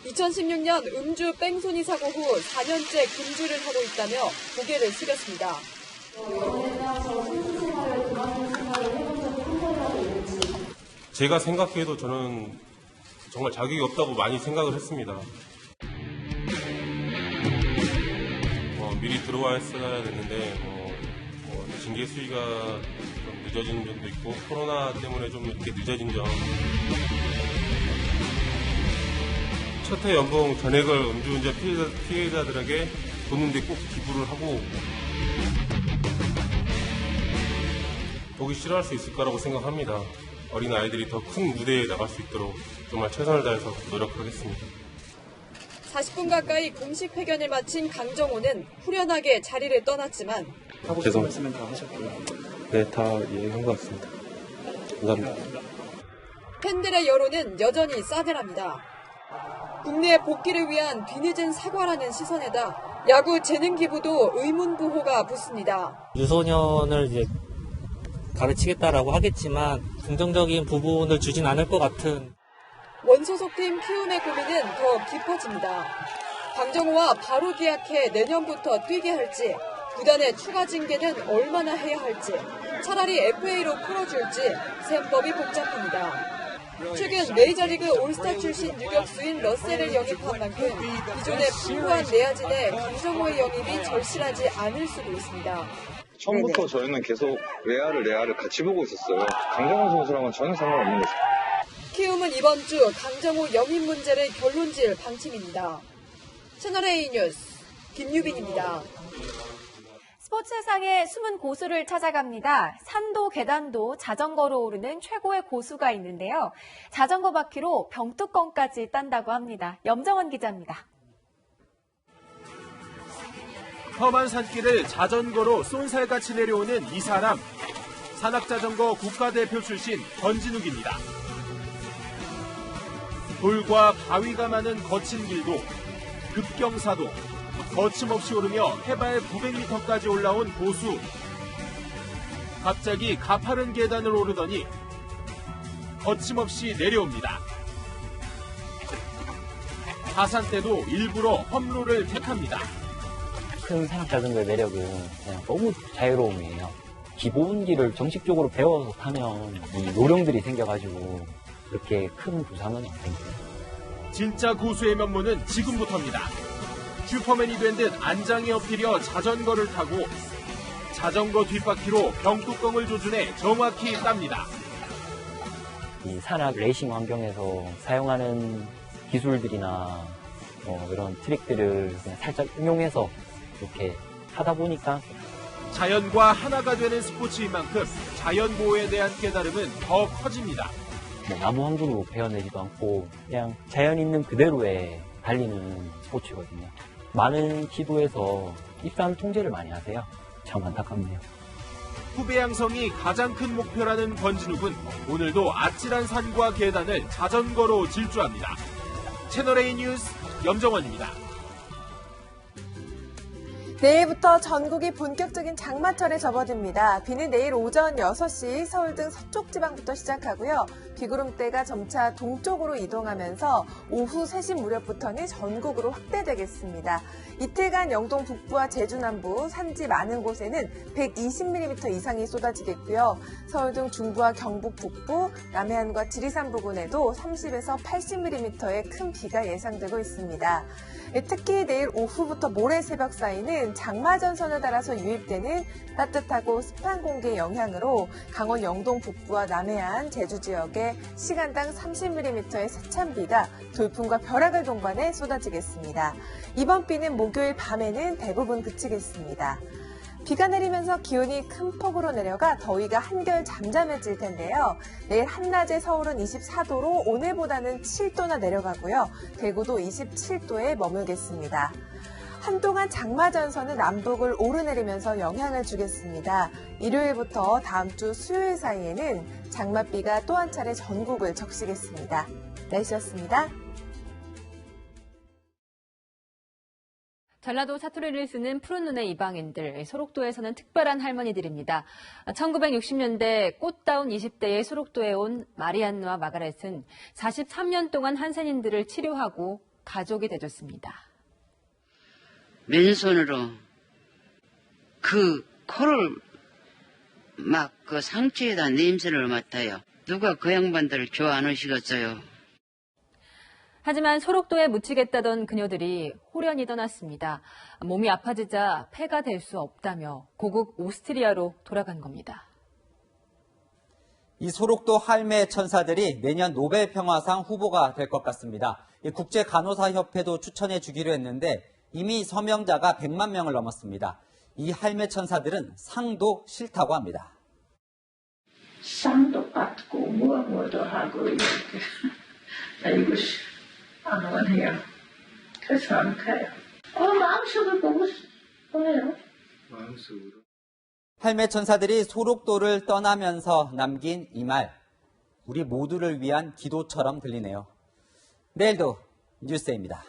2016년 음주 뺑소니 사고 후 4년째 금주를 하고 있다며 고개를 숙였습니다. 제가 생각해도 저는 정말 자격이 없다고 많이 생각을 했습니다. 미리 들어와 했어야 됐는데 징계 수위가 좀 늦어진 점도 있고 코로나 때문에 좀 이렇게 늦어진 점. 첫 해 연봉 전액을 음주운전 피해자들에게 줬는데 꼭 기부를 하고 보기 싫어할 수 있을 거라고 생각합니다. 어린 아이들이 더 큰 무대에 나갈 수 있도록 정말 최선을 다해서 노력하겠습니다. 40분 가까이 공식 회견을 마친 강정호는 후련하게 자리를 떠났지만 죄송 말씀은 다 하셨고요. 네, 다 이해한 것 같습니다. 감사합니다. 팬들의 여론은 여전히 싸늘합니다. 국내 복귀를 위한 뒤늦은 사과라는 시선에다 야구 재능 기부도 의문부호가 붙습니다. 유소년을 이제 가르치겠다라고 하겠지만 긍정적인 부분을 주진 않을 것 같은. 원소속팀 키움의 고민은 더 깊어집니다. 강정호와 바로 계약해 내년부터 뛰게 할지, 구단의 추가 징계는 얼마나 해야 할지, 차라리 FA로 풀어줄지 셈법이 복잡합니다. 최근 메이저리그 올스타 출신 유격수인 러셀을 영입한 만큼 기존의 풍부한 내야진에 강정호의 영입이 절실하지 않을 수도 있습니다. 처음부터 저희는 계속 레아를 같이 보고 있었어요. 강정호 선수랑은 전혀 상관없는 거죠. 키움은 이번 주 강정호 영입 문제를 결론질 방침입니다. 채널A 뉴스 김유빈입니다. 스포츠 세상의 숨은 고수를 찾아갑니다. 산도 계단도 자전거로 오르는 최고의 고수가 있는데요. 자전거 바퀴로 병뚜껑까지 딴다고 합니다. 염정원 기자입니다. 험한 산길을 자전거로 쏜살같이 내려오는 이 사람. 산악자전거 국가대표 출신 권진욱입니다. 돌과 바위가 많은 거친 길도, 급경사도, 거침없이 오르며 해발 900m까지 올라온 고수. 갑자기 가파른 계단을 오르더니 거침없이 내려옵니다. 하산 때도 일부러 험로를 택합니다. 큰 산악자전거의 매력은 그냥 너무 자유로움이에요. 기본기를 정식적으로 배워서 타면 이 요령들이 생겨가지고 그렇게 큰 부상은 안 생겨요. 진짜 고수의 면모는 지금부터입니다. 슈퍼맨이 된 듯 안장에 엎드려 자전거를 타고 자전거 뒷바퀴로 병뚜껑을 조준해 정확히 땁니다. 이 산악 레이싱 환경에서 사용하는 기술들이나 이런 트릭들을 그냥 살짝 응용해서 이렇게 하다 보니까 자연과 하나가 되는 스포츠인 만큼 자연 보호에 대한 깨달음은 더 커집니다. 나무 한 그루 베어내지도 않고 그냥 자연 있는 그대로에 달리는 스포츠거든요. 많은 시도에서 입산 통제를 많이 하세요. 참 안타깝네요. 후배 양성이 가장 큰 목표라는 권진욱은 오늘도 아찔한 산과 계단을 자전거로 질주합니다. 채널A 뉴스 염정원입니다. 내일부터 전국이 본격적인 장마철에 접어듭니다. 비는 내일 오전 6시 서울 등 서쪽 지방부터 시작하고요. 비구름대가 점차 동쪽으로 이동하면서 오후 3시 무렵부터는 전국으로 확대되겠습니다. 이틀간 영동 북부와 제주 남부, 산지 많은 곳에는 120mm 이상이 쏟아지겠고요. 서울 등 중부와 경북 북부, 남해안과 지리산 부근에도 30에서 80mm의 큰 비가 예상되고 있습니다. 특히 내일 오후부터 모레 새벽 사이는 장마전선을 따라서 유입되는 따뜻하고 습한 공기의 영향으로 강원 영동 북부와 남해안, 제주 지역에 시간당 30mm의 세찬 비가 돌풍과 벼락을 동반해 쏟아지겠습니다. 이번 비는 목요일 밤에는 대부분 그치겠습니다. 비가 내리면서 기온이 큰 폭으로 내려가 더위가 한결 잠잠해질 텐데요. 내일 한낮에 서울은 24도로 오늘보다는 7도나 내려가고요. 대구도 27도에 머물겠습니다. 한동안 장마전선은 남북을 오르내리면서 영향을 주겠습니다. 일요일부터 다음 주 수요일 사이에는 장맛비가 또 한 차례 전국을 적시겠습니다. 날씨였습니다. 전라도 사투리를 쓰는 푸른 눈의 이방인들, 소록도에서는 특별한 할머니들입니다. 1960년대 꽃다운 20대의 소록도에 온 마리안느와 마가렛은 43년 동안 한센인들을 치료하고 가족이 되줬습니다. 맨손으로 그 코를 막 그 상처에다 냄새를 맡아요. 누가 그 양반들을 좋아 안 하시겠어요. 하지만 소록도에 묻히겠다던 그녀들이 홀연히 떠났습니다. 몸이 아파지자 폐가 될 수 없다며 고국 오스트리아로 돌아간 겁니다. 이 소록도 할매 천사들이 내년 노벨 평화상 후보가 될 것 같습니다. 국제간호사협회도 추천해 주기로 했는데 이미 서명자가 100만 명을 넘었습니다. 이 할매 천사들은 상도 싫다고 합니다. 상도 받고 뭐도 하고 이렇게 이거 안 원해요. 그래서 안 가요. 마음속을 보고 싶어요. 마음속으로. 할매 천사들이 소록도를 떠나면서 남긴 이 말, 우리 모두를 위한 기도처럼 들리네요. 내일도 뉴스데이입니다.